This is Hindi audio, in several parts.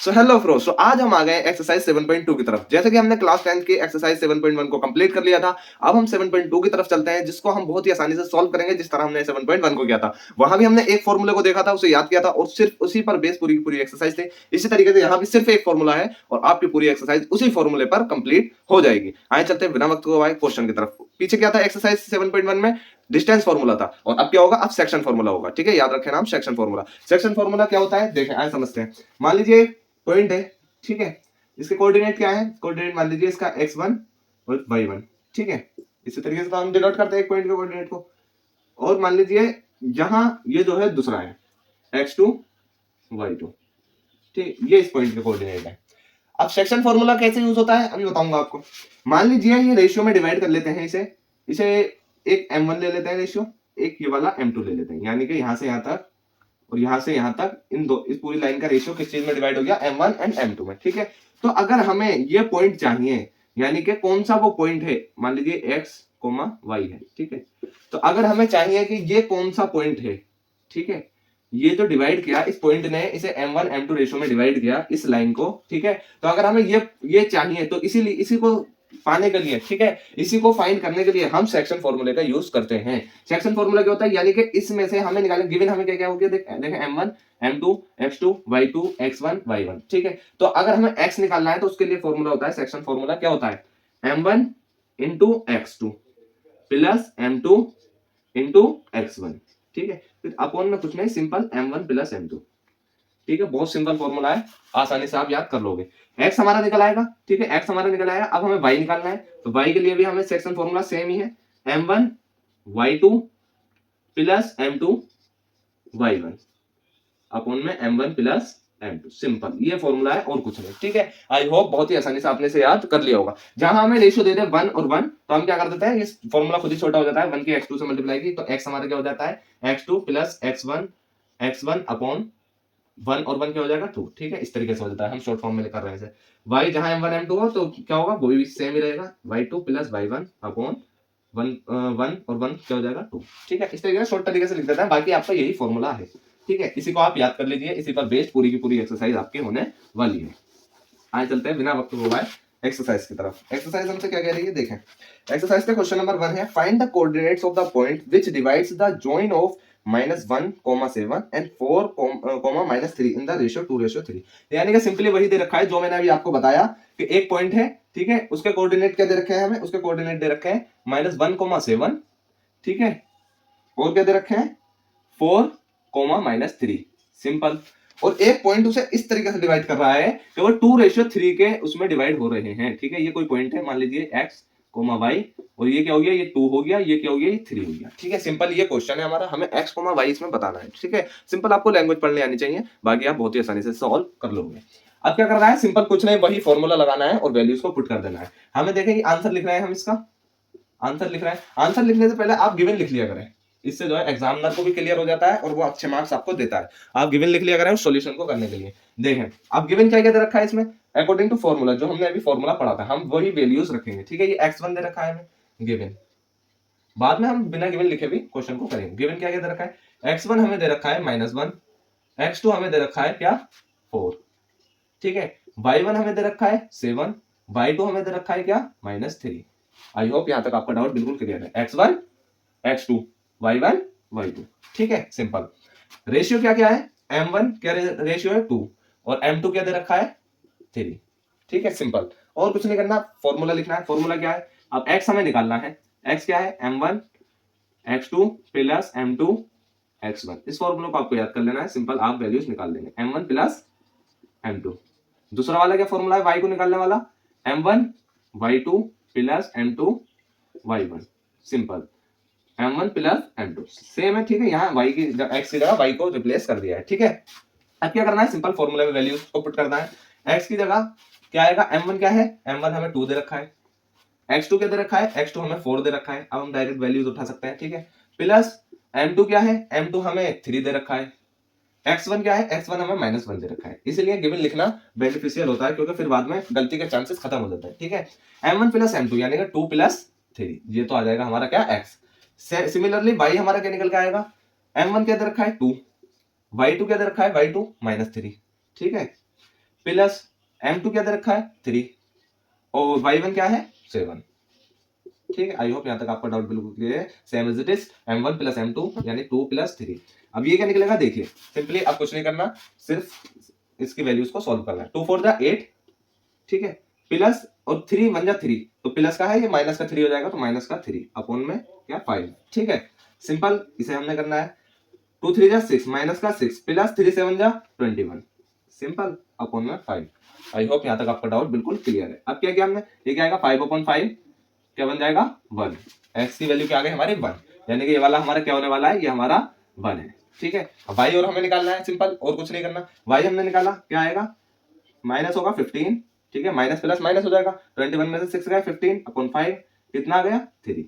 सो हेलो फ्रेंड्स, सो आज हम आ गए एक्सरसाइज 7.2 की तरफ। जैसे कि हमने क्लास 10 की एक्सरसाइज 7.1 को कंप्लीट कर लिया था, अब हम 7.2 की तरफ चलते हैं, जिसको हम बहुत ही आसानी से सॉल्व करेंगे जिस तरह हमने 7.1 को किया था। वहां भी हमने एक फॉर्मूले को देखा था, उसे याद किया था और सिर्फ उसी पर बेस पूरी की पूरी एक्सरसाइज थी। इसी तरीके से यहाँ भी सिर्फ एक फॉर्मूला है और आपकी पूरी एक्सरसाइज उसी फॉर्मूले पर कंप्लीट हो जाएगी। आए चलते हैं बिना वक्त गवाए क्वेश्चन की तरफ। पीछे क्या था एक्सरसाइज 7.1 में? डिस्टेंस फॉर्मूला था और अब क्या होगा? अब सेक्शन फॉर्मूला होगा। ठीक है, याद रखें नाम सेक्शन फॉर्मूला। सेक्शन फॉर्मूला क्या होता है देखें, आए समझते हैं। मान लीजिए पॉइंट है, ठीक है, इसके कोऑर्डिनेट क्या है? कोऑर्डिनेट मान लीजिए इसका x1 और y1, ठीक है। इसी तरीके से तो हम डिनोट करते हैं एक पॉइंट के कोऑर्डिनेट को। और मान लीजिए यहां ये जो है दूसरा है x2 y2, ठीक, ये इस पॉइंट के कोऑर्डिनेट है। अब सेक्शन फॉर्मूला कैसे यूज होता है अभी बताऊंगा आपको। मान लीजिए ये रेशियो में डिवाइड कर लेते हैं, इसे इसे एक m1 ले लेते हैं रेशियो, एक ये वाला m2 ले लेते हैं, यानी कि यहां से यहां तक और यहां से यहां तक इन दो, इस पूरी लाइन का रेशियो किस चीज में डिवाइड हो गया? m1 एंड m2 में, ठीक है। तो अगर हमें ये पॉइंट चाहिए, यानी कि कौन सा वो पॉइंट है, मान लीजिए x, y है, ठीक है। तो अगर हमें चाहिए कि ये कौन सा पॉइंट है, ठीक है, ये जो डिवाइड किया इस पॉइंट ने, इसे m1 m2 रेशियो में डिवाइड किया इस लाइन को, ठीक है। तो अगर हमें ये चाहिए तो इसीलिए इसी को पाने के लिए, ठीक है, इसी को फाइंड करने के लिए हम सेक्शन फॉर्मूले का यूज करते हैं। सेक्शन फॉर्मूला क्या होता है? यानी कि इसमें से हमें निकालना, गिवन हमें क्या क्या हो गया देखें m1 m2 x2 y2 x1 y1, ठीक है। तो अगर हमें x निकालना है तो उसके लिए फॉर्मूला होता है, सेक्शन फॉर्मूला क्या होता है? m1 into x2 plus m2 into x1, ठीक है। फिर अपॉन में कुछ नहीं, सिंपल m1 प्लस m2, ठीक है। बहुत सिंपल फॉर्मूला है, आसानी से आप याद कर लोगे। x हमारा निकल आएगा, ठीक है, x हमारा निकल आएगा। अब हमें y निकालना है, तो y के लिए भी हमें सेक्शन फॉर्मूला सेम ही है, m1 y2 plus m2 y1 upon में m1 प्लस m2, सिंपल ये फॉर्मूला है और कुछ नहीं, ठीक है। आई होप बहुत ही आसानी से आपने से याद कर लिया होगा। जहां हमें रेशियो दे दे 1 और 1, तो हम क्या कर देते हैं, ये फॉर्मूला खुद ही छोटा हो जाता है, 1 की x2 से मल्टीप्लाई की, तो x हमारा क्या हो जाता है x2 प्लस x1 अपॉन 1 और 1 क्या हो जाएगा 2, ठीक है। इस तरीके से हो जाता है, हम शॉर्ट फॉर्म में कर रहे हैं। y जहां m1 m2 हो तो क्या होगा, वो भी सेम ही रहेगा, y2 प्लस y1 अपॉन 1 और 1 क्या हो जाएगा 2, ठीक है। इस तरीके से शॉर्ट तरीके से लिख देते हैं, बाकी आपका यही फॉर्मूला है, ठीक है। इसी को आप याद कर लीजिए, इसी पर बेस्ड पूरी की पूरी एक्सरसाइज आपकी होने वाली है। आगे चलते हैं बिना वक्त गवाए एक्सरसाइज की तरफ। एक्सरसाइज हमसे क्या कह रही है देखें। एक्सरसाइज का क्वेश्चन नंबर 1 है, find the coordinates of the point which divides the join of -1, 7 and 4, -3 in the ratio 2:3। यानी कि सिंपली वही दे रखा है जो मैंने अभी आपको बताया कि एक पॉइंट है, ठीक है, उसके कोऑर्डिनेट क्या दे रखे हैं हमें? उसके कोऑर्डिनेट दे रखे हैं -1, 7, ठीक है, और क्या दे रखे हैं 4, -3, सिंपल। और एक पॉइंट उसे इस तरीके से डिवाइड कर रहा है कि वो 2:3 के उसमें डिवाइड हो रहे हैं, ठीक है। ये कोई पॉइंट है, मान लीजिए x, y, और ये क्या हो गया, ये 2 हो गया, ये क्या हो गया, ये 3 हो गया, ठीक है। सिंपल ये क्वेश्चन है हमारा, हमें x, y इसमें बताना है, ठीक है। सिंपल आपको लैंग्वेज पढ़ने आनी चाहिए, बाकी आप बहुत ही आसानी से सॉल्व कर लोगे। अब क्या करना है, सिंपल कुछ नहीं, वही फॉर्मूला लगाना है और वैल्यूज को पुट कर देना है। हमें देखें आंसर लिख रहे हैं, हम इसका आंसर लिख रहे हैं। आंसर लिखने से पहले आप गिवन लिख लिया करें, इससे जो है एग्जामिनर को भी क्लियर हो जाता है और वो अच्छे मार्क्स आपको देता है। आप गिवन लिख लिया करें सॉल्यूशन को करने के लिए। देखें अब गिवन क्या क्या दे रखा है इसमें, अकॉर्डिंग टू फॉर्मूला, जो हमने अभी फॉर्मूला पढ़ा था हम वही वैल्यूज रखेंगे, ठीक है। ये x1 दे रखा है हमें गिवन, बाद में हम बिना गिवन लिखे भी क्वेश्चन को करेंगे। गिवन क्या क्या दे रखा है, x1 हमें दे रखा है -1, x2 हमें दे रखा है क्या 4, ठीक है, y1 हमें दे रखा है 7, y2 हमें दे रखा है क्या -3। आई होप यहां तक आपका डाउट बिल्कुल क्लियर है। x1 x2 y1 y2, ठीक है, सिंपल। रेशियो क्या क्या है, m1 क्या रेशियो है 2 और m2 क्या दे रखा है 3, ठीक है, सिंपल। और कुछ नहीं करना, फॉर्मूला लिखना है। फॉर्मूला क्या है, अब x हमें निकालना है, x क्या है m1 x2 plus m2 x1। इस फॉर्मूला को आपको याद कर लेना है, सिंपल आप वैल्यूज निकाल लेंगे, m1 प्लस m2। दूसरा वाला क्या फॉर्मूला है y को निकालने वाला, m1 y2 plus m2 y1, simple, m1 plus m2 same है, ठीक है। यहाँ y की x की जगह y को रिप्लेस कर दिया है, ठीक है। अब क्या करना है, सिंपल फॉर्मूला में वैल्यूज को पुट करना है। x की जगह क्या आएगा, m1 क्या है, m1 हमें 2 दे रखा है, x2 क्या दे रखा है, x2 हमें 4 दे रखा है। अब हम डायरेक्ट वैल्यूज उठा सकते हैं, ठीक है। प्लस m2 क्या है, m2 हमें 3 दे रखा है, x1 क्या है, x1 हमें -1 दे रखा है। इसलिए गिवन लिखना बेनिफिशियल होता है, क्योंकि फिर बाद में गलती के चांसेस खत्म हो जाते हैं, ठीक है। m1 प्लस m2 यानी कि 2 प्लस 3, ये तो आ जाएगा हमारा क्या x। सिमिलरली y हमारा क्या निकल के आएगा, m1 क्या दे रखा है 2, y2 क्या दे रखा है y2 -3, ठीक है। प्लस m2 क्या दे रखा है 3 और y1 क्या है 7। ठीक है, आई होप यहाँ तक आपका डाउट बिल्कुल क्लियर है। Same as it is m1 plus m2 यानी 2 प्लस 3। अब ये क्या निकलेगा देखिए, सिंपली अब कुछ नहीं करना, सिर्फ इसकी वैल्यूज को सॉल्व करना है। 2 4 जा 8, ठीक है, प्लस और 3 1 जा 3, तो प्लस का है ये माइनस का 3 हो जाएगा, तो माइनस का 3 अपॉन में क्या 5। ठीक है, सिंपल इसे हमने करना है। 2 3 जा 6 माइनस का 6 प्लस 3 7 जा 21 सिंपल अपॉन में 5। आई होप यहाँ तक आपका डाउट बिल्कुल क्लियर है। अब क्या किया हमने, ये क्या आएगा 5 अपॉन 5 क्या बन जाएगा 1। एक्स की वैल्यू क्या आ गई हमारी 1, यानी कि ये वाला हमारा क्या होने वाला है, ये हमारा 1 है। ठीक है, अब वाई और हमें निकालना है, सिंपल और कुछ नहीं करना। वाई हमने निकाला क्या आएगा, माइनस होगा 15, ठीक है, माइनस प्लस माइनस हो जाएगा, 21 में से 6 गया 15 अपॉन 5 कितना आ गया 3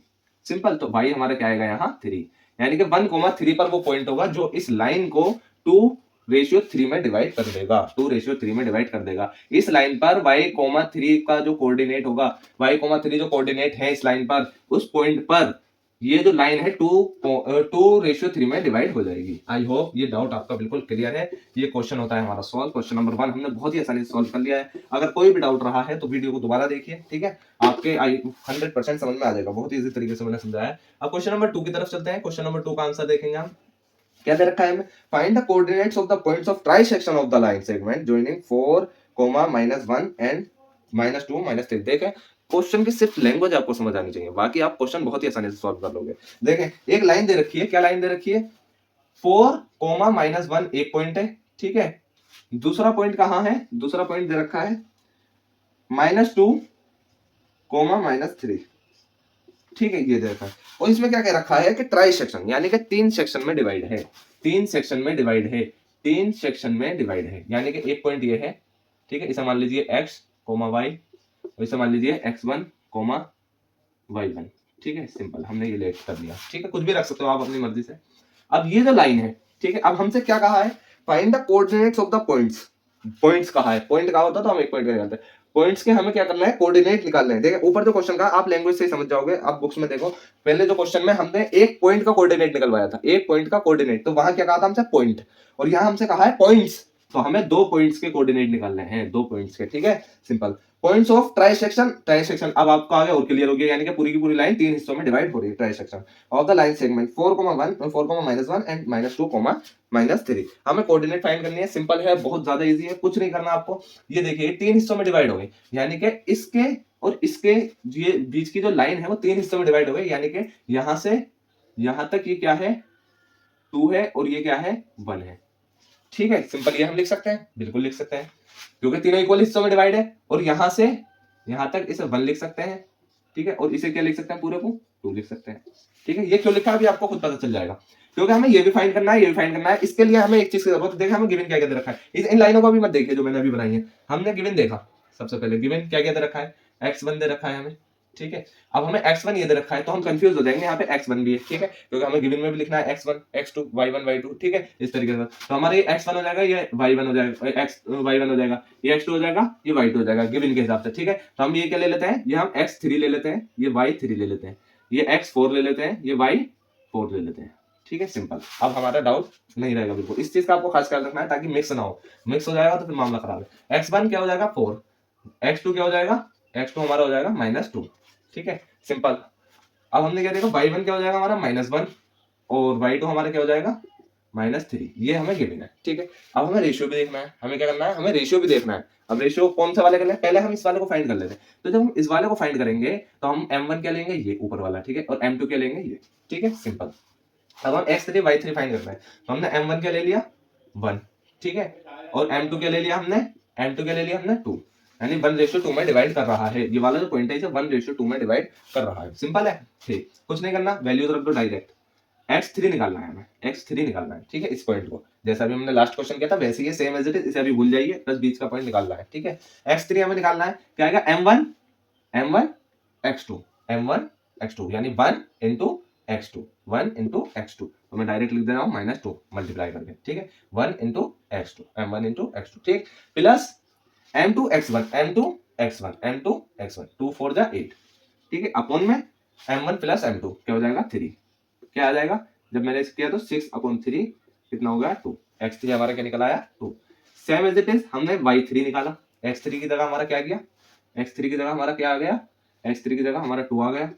सिंपल। तो वाई हमारा क्या आएगा यहाँ 3, यानी कि 1,3 पर वो पॉइंट होगा जो इस लाइन को 2:3 में डिवाइड कर देगा, 2:3 में डिवाइड कर देगा। इस लाइन पर y,3 का जो कोऑर्डिनेट होगा, y,3 जो कोऑर्डिनेट है इस लाइन पर, उस पॉइंट पर ये जो लाइन है 2:3 में डिवाइड हो जाएगी। आई होप ये डाउट आपका बिल्कुल क्लियर है। ये क्वेश्चन होता है हमारा सॉल्व, क्वेश्चन नंबर 1 हमने बहुत ही आसानी से सॉल्व कर लिया है। अगर कोई भी डाउट रहा है तो वीडियो को दोबारा देखिए, ठीक है, आपके 100% समझ में आ जाएगा, बहुत इजी तरीके से मैंने समझाया है। अब क्वेश्चन नंबर 2 की तरफ चलते हैं। क्वेश्चन नंबर 2 का आंसर देखेंगे हम, क्या दे रखा है हमें, find the coordinates of the points of trisection of the line segment joining 4, -1 and -2 -3। देखें क्वेश्चन की सिर्फ लैंग्वेज आपको समझ आनी चाहिए, बाकी आप क्वेश्चन बहुत ही आसानी से सॉल्व कर लोगे। देखें एक लाइन दे रखी है, क्या लाइन दे रखी है 4, -1 एक पॉइंट है, ठीक है, दूसरा पॉइंट कहां है, दूसरा पॉइंट दे रखा है -2, -3, ठीक है, ये देखा। और इसमें क्या कह रखा है कि ट्राई सेक्शन यानी कि 3 सेक्शन में डिवाइड है, 3 सेक्शन में डिवाइड है, 3 सेक्शन में डिवाइड है, यानी कि एक पॉइंट ये है, ठीक है, इसे मान लीजिए x, y और इसे मान लीजिए x1, y1, ठीक है, सिंपल हमने ये लेट कर दिया, ठीक है, कुछ भी रख सकते हो आप अपनी मर्जी से। अब ये जो लाइन है, ठीक है, अब हमसे क्या कहा है, find the coordinates of the points. Points कहा है, पॉइंट कहा होता तो हम एक पॉइंट निकालते हैं, पॉइंट्स के हमें क्या करना है, कोऑर्डिनेट निकालने हैं। देखिए ऊपर जो क्वेश्चन का आप लैंग्वेज से ही समझ जाओगे, आप बुक्स में देखो, पहले जो क्वेश्चन में हमने एक पॉइंट का कोऑर्डिनेट निकलवाया था, एक पॉइंट का कोऑर्डिनेट, तो वहां क्या कहा था हमसे पॉइंट, और यहां हमसे कहा है पॉइंट्स, तो हमें 2 पॉइंट्स के कोऑर्डिनेट निकालने हैं, 2 पॉइंट्स के, ठीक है, simple. Points of trisection, trisection अब आपका आगे और क्लियर हो गया, यानी कि पूरी की पूरी लाइन 3 हिस्सों में डिवाइड हो रही है, trisection of the line segment 4,1 और 4,-1 एंड -2, -3। हमें कोऑर्डिनेट फाइंड करनी है, सिंपल है, बहुत ज्यादा इजी है, कुछ नहीं करना आपको। ये देखिए 3 हिस्सों में डिवाइड हो गई, यानी कि इसके और इसके ये बीच की जो लाइन है वो 3 हिस्सों में डिवाइड हो गई, यानी कि यहां से यहां तक ये क्या है 2 है और ये क्या है 1 है, ठीक है, सिंपल ये हम लिख सकते हैं, बिल्कुल लिख सकते हैं, क्योंकि तीनों इक्वल हिस्सों में डिवाइड है। और यहां से यहां तक इसे 1 लिख सकते हैं, ठीक है, और इसे क्या लिख सकते हैं, पूरे को 2 लिख सकते हैं, ठीक है। ये क्यों लिखा है अभी आपको खुद पता चल जाएगा, क्योंकि हमें ये भी फाइंड करना है, ये भी फाइंड करना है। इसके लिए हमें एक चीज की जरूरत है, देखा हमें गिवन क्या क्या दे रखा है, इन लाइनों को भी मत देखिए जो मैंने अभी बनाई है, हमने गिवन देखा, सबसे पहले गिवन क्या क्या दे रखा है, x1 दे रखा है हमें, ठीक है। अब हमें x1 ये दे रखा है तो हम कंफ्यूज हो जाएंगे, यहाँ पे x1 भी है, ठीक है, क्योंकि हमें गिवन में भी लिखना है x1 x2 y1 y2, ठीक है, इस तरीके से। तो हमारे ये x1 हो जाएगा, ये y1 हो जाएगा, y1 हो जाएगा, ये x2 हो जाएगा, ये y2 हो जाएगा गिवन के हिसाब से, ठीक है। तो हम ये क्या ले लेते हैं, ये हम x3 ले लेते हैं, ये y3 ले लेते हैं, ये x4 ले लेते हैं, ये y4 ले लेते हैं, ठीक है, सिंपल। अब हमारा डाउट नहीं रहेगा बिल्कुल, इस चीज का आपको खास ख्याल रखना है ताकि मिक्स ना हो, मिक्स हो जाएगा तो फिर मामला खराब है। x1 क्या हो जाएगा 4, x2 क्या हो जाएगा, x2 हमारा हो जाएगा -2, ठीक है, सिंपल। अब हमने क्या देखा y1 क्या हो जाएगा हमारा -1 और y2 हमारा क्या हो जाएगा -3, ये हमें गिवन है, ठीक है। अब हमें रेशियो भी देखना है, हमें क्या करना है, हमें रेशियो भी देखना है। अब रेशियो कौन से वाले कर ले, पहले हम इस वाले को फाइंड कर लेते हैं। तो जब हम इस वाले को फाइंड करेंगे तो हम m1 क्या लेंगे, ये ऊपर वाला, ठीक है, और m2 क्या लेंगे, ये, ठीक है, सिंपल। अब हम x3 y3 फाइंड करना है, तो हमने m1 क्या ले लिया 1, ठीक है, और m2 क्या ले लिया हमने, m2 क्या ले लिया हमने 2, यानी 1:2 में डिवाइड कर रहा है, ये वाला जो पॉइंट है इसे 1:2 में डिवाइड कर रहा है, सिंपल है, ठीक, कुछ नहीं करना, वैल्यूज रख दो डायरेक्ट। x3 निकालना है हमें, x3 निकालना है, ठीक है, इस पॉइंट को जैसा भी हमने लास्ट क्वेश्चन किया था वैसे ही सेम एज इट इज, इसे अभी भूल जाइए, बस बीच का पॉइंट निकालना है, ठीक है। x3 हमें निकालना है, क्या आएगा m1 x2, m1 x2 यानी 1 into x2, 1 into x2, तो मैं डायरेक्ट लिख दे रहा हूँ -2 मल्टीप्लाई करके, ठीक है, 1 into x2, m1 into x2, ठीक, plus m2 x1, m2 x1, m2 x1, 2 4 जा 8, ठीक है, अपॉन में m1 प्लस m2 क्या हो जाएगा 3, क्या आ जाएगा, जब मैंने इसे किया तो 6/3 कितना हो गया 2, x3 हमारा क्या निकल आया 2, सेम एज इट इज हमने y3 निकाला, x3 की जगह हमारा क्या गया, x3 की जगह हमारा क्या आ गया, x3 की जगह हमारा 2 आ गया,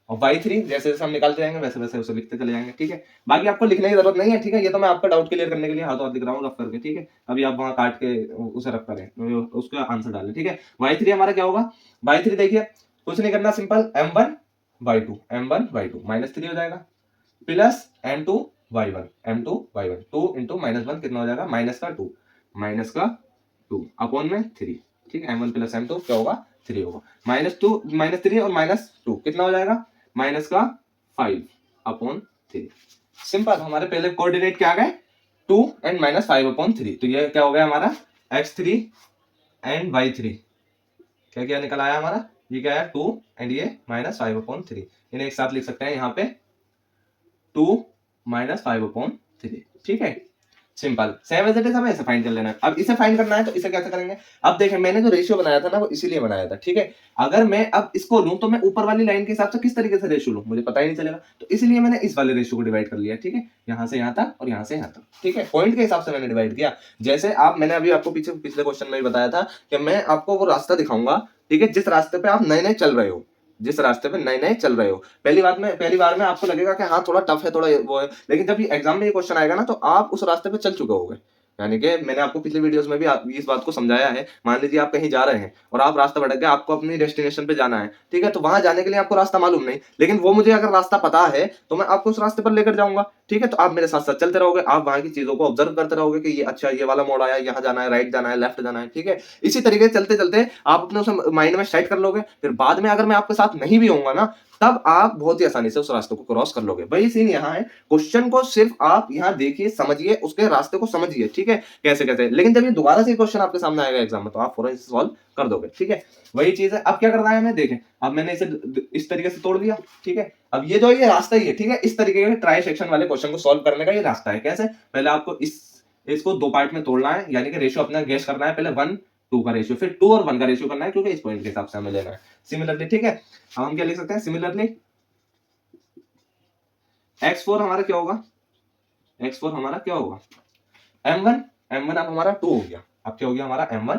और y3 जैसे जैसे हम निकालते जाएंगे वैसे वैसे उसे लिखते चले जाएंगे, ठीक है। बाकी आपको लिखने की जरूरत नहीं है, ठीक है, ये तो मैं आपका डाउट क्लियर करने के लिए हाथों हाथ लिख रहा हूँ रफ करके, ठीक है। अभी आप वहां काट के उसे रफ करें, उसका आंसर डालें, ठीक है। y3 हमारा क्या होगा, y3 देखिए कुछ नहीं करना, सिंपल m1 माइनस 3 हो जाएगा, प्लस m2 y1 2 इंटू -1 कितना हो जाएगा, माइनस का 2 अपॉन में 3, ठीक है। m1 प्लस m2 क्या होगा, 3 होगा, -3 और -2 कितना हो जाएगा, माइनस का 5 अपॉन 3। सिंपल, हमारे पहले कोऑर्डिनेट क्या आ गए, 2 एंड -5 अपॉन 3, तो ये क्या हो गया हमारा x3 एंड y3, क्या क्या निकल आया हमारा, ये क्या है 2 एंड ये -5 अपॉन 3, इन्हें एक साथ लिख सकते हैं यहाँ पे 2 -5 अपॉन 3, ठीक है। Simple, same as it is हमें इसे फाइंड कर लेना है। अब इसे फाइंड करना है तो इसे कैसे करेंगे, अब देखें मैंने जो रेशियो बनाया था ना वो इसीलिए बनाया था, ठीक है। अगर मैं अब इसको लूं तो मैं ऊपर वाली लाइन के हिसाब से किस तरीके से रेशियो लूं मुझे पता ही नहीं चलेगा, तो इसलिए मैंने इस वाले रेशियो को डिवाइड कर लिया, ठीक है, यहां से यहां तक और यहां से यहां तक, ठीक है, पॉइंट के हिसाब से मैंने डिवाइड किया। जैसे आप, मैंने अभी आपको पिछले क्वेश्चन में भी बताया था कि मैं आपको वो रास्ता दिखाऊंगा, ठीक है, जिस रास्ते पे आप नए नए चल रहे हो, जिस रास्ते पे नए नए चल रहे हो, पहली बार में आपको लगेगा कि हाँ थोड़ा टफ है, थोड़ा वो है, लेकिन जब ये एग्जाम में ये क्वेश्चन आएगा ना तो आप उस रास्ते पे चल चुके होगे। यानी कि मैंने आपको पिछले वीडियोस में भी इस बात को समझाया है। मान लीजिए आप कहीं जा रहे हैं और आप रास्ता भटक गए, आपको अपनी डेस्टिनेशन पे जाना है, ठीक है, तो वहां जाने के लिए आपको रास्ता मालूम नहीं, लेकिन वो मुझे अगर रास्ता पता है तो मैं आपको उस रास्ते पर लेकर जाऊंगा, ठीक है। तो आप मेरे साथ साथ चलते रहोगे, आप वहां की चीजों को ऑब्जर्व करते रहोगे कि ये अच्छा ये वाला मोड़ आया, यहाँ जाना है, राइट जाना है, लेफ्ट जाना है, ठीक है। इसी तरीके से चलते चलते आप अपने उसे माइंड में सेट कर लोगे, फिर बाद में अगर मैं आपके साथ नहीं भी होऊंगा ना तब आप बहुत ही आसानी से उस रास्ते को क्रॉस कर लोगे। वही सीन यहाँ है, क्वेश्चन को सिर्फ आप यहाँ देखिए, समझिए, उसके रास्ते को समझिए, ठीक है, कैसे कैसे, लेकिन जब ये दोबारा से क्वेश्चन आपके सामने आएगा एग्जाम में तो आप फौरन इसे सॉल्व कर दोगे, ठीक है। वही चीज है, अब क्या करना है हमें, देखें अब मैंने इसे इस तरीके से तोड़ दिया, ठीक है। अब ये जो ये रास्ता ही है, ठीक है, इस तरीके के ट्राई सेक्शन वाले क्वेश्चन को सॉल्व करने का ये रास्ता है। कैसे, पहले आपको इसको 2 पार्ट में तोड़ना है, यानी कि रेशियो अपना गेस करना है, पहले 1-2 का रेशियो, फिर 2 और 1 का रेशियो करना है, क्योंकि इस पॉइंट के हिसाब से हमें लेना है। सिमिलरली, ठीक है, अब हम क्या लिख सकते हैं, सिमिलरली x4 हमारा क्या होगा, x4 हमारा क्या होगा, m1 अब हमारा 2 हो गया, अब क्या हो गया हमारा m1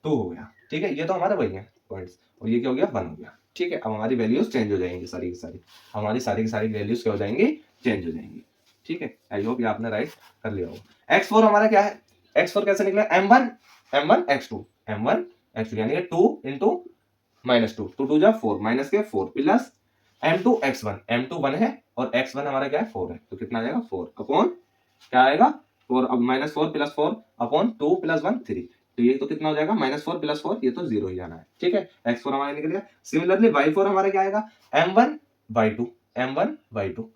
2 हो गया, ठीक है। ये तो हमारे वही है पॉइंट्स, और ये क्या हो गया 1 हो गया, ठीक है। अब हमारी वैल्यूज चेंज हो जाएंगी, सारी की सारी हमारी सारी की सारी वैल्यूज क्या हो जाएंगी, चेंज हो जाएंगी, ठीक है। आई होप ये आपने राइट कर लिया होगा। x4 हमारा क्या है, x4 कैसे निकला, m1 x2 यानी कि 2 इंटू -2, 2 2 जा 4, माइनस के 4 प्लस m2 x1 1 है और x1 हमारा क्या है 4 है, तो कितना आ जाएगा 4 अपॉन क्या आएगा 4, अब -4 प्लस 4 अपॉन 2 प्लस 1 3, तो ये तो कितना हो जाएगा -4 प्लस 4, ये तो 0 ही आना है, ठीक है। x4 हमारा निकल गया। सिमिलरली y4 हमारा क्या आएगा, m1 y2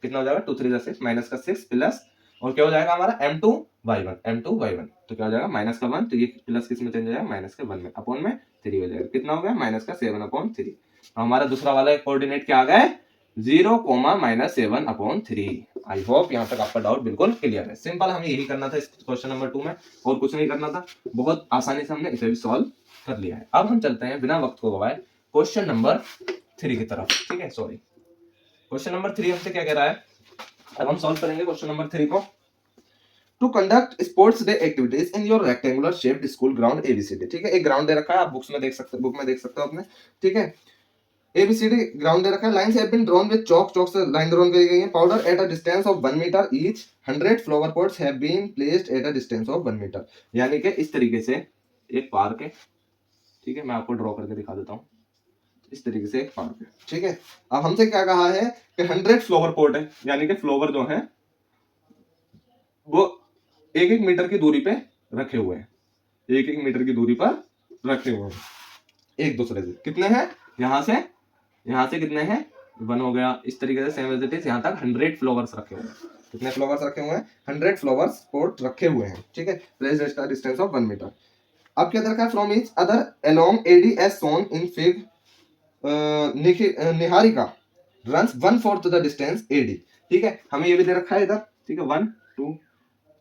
कितना हो जाएगा 2 3 6 माइनस का 6 प्लस, और क्या हो जाएगा हमारा m2 y1 तो क्या हो जाएगा माइनस का 1, तो ये प्लस किस में चेंज हो जाएगा, माइनस के 1 में, अपॉन में 3 हो जाएगा, कितना हो गया माइनस का 7 अपॉन 3। हमारा दूसरा वाला कोऑर्डिनेट क्या आ गया है, 0, -7 अपॉन 3। आई होप यहाँ तक आपका डाउट बिल्कुल क्लियर है। सिंपल, हमें यही करना था इस क्वेश्चन नंबर 2 में, और कुछ नहीं करना था, बहुत आसानी से हमने इसे भी सॉल्व कर लिया है। अब हम चलते हैं बिना वक्त को गवाए क्वेश्चन नंबर 3 की तरफ, ठीक है। सॉरी, क्वेश्चन नंबर 3 हमसे क्या कह रहा है, अब हम सॉल्व करेंगे क्वेश्चन नंबर 3 को। To conduct sports day activities in your rectangular shaped school ground ABCD, ठीक है। एक ग्राउंड दे रखा है, आप बुक में देख सकते हो अपने, ठीक है। ABCD ग्राउंड दे रखा है, lines have been drawn with chalk से लाइन ड्रॉन करी गई है। Powder at a distance of 1 metre each, 100 flower pots have been placed at a distance of 1 metre. यानी कि इस तरीके से एक पार्क है, ठीक है, मैं आपको ड्रॉ करके दिखा देता हूँ। इस तरीके से एक पार्क है, ठीक है। अब हमसे क्या कहा है कि 100 फ्लावर पॉट है, यानी कि फ्लावर जो है वो 1-1 मीटर की दूरी पे रखे हुए हैं, 1-1 मीटर की दूरी पर रखे हुए हैं एक दूसरे से। कितने हैं, यहाँ से कितने हैं, 1 हो गया। इस तरीके से सेम एज इट इज यहाँ तक 100 फ्लावर्स रखे हुए हैं। कितने फ्लावर्स रखे हुए हैं, 100 फ्लावर्स पॉट रखे हुए हैं, ठीक है, placed at a distance of 1 metre. अब क्या रखा है, from each other along AD as shown in fig Niharika runs 1/4 the distance AD, ठीक है। हमें ये भी दे रखा है इधर, ठीक है, 1 2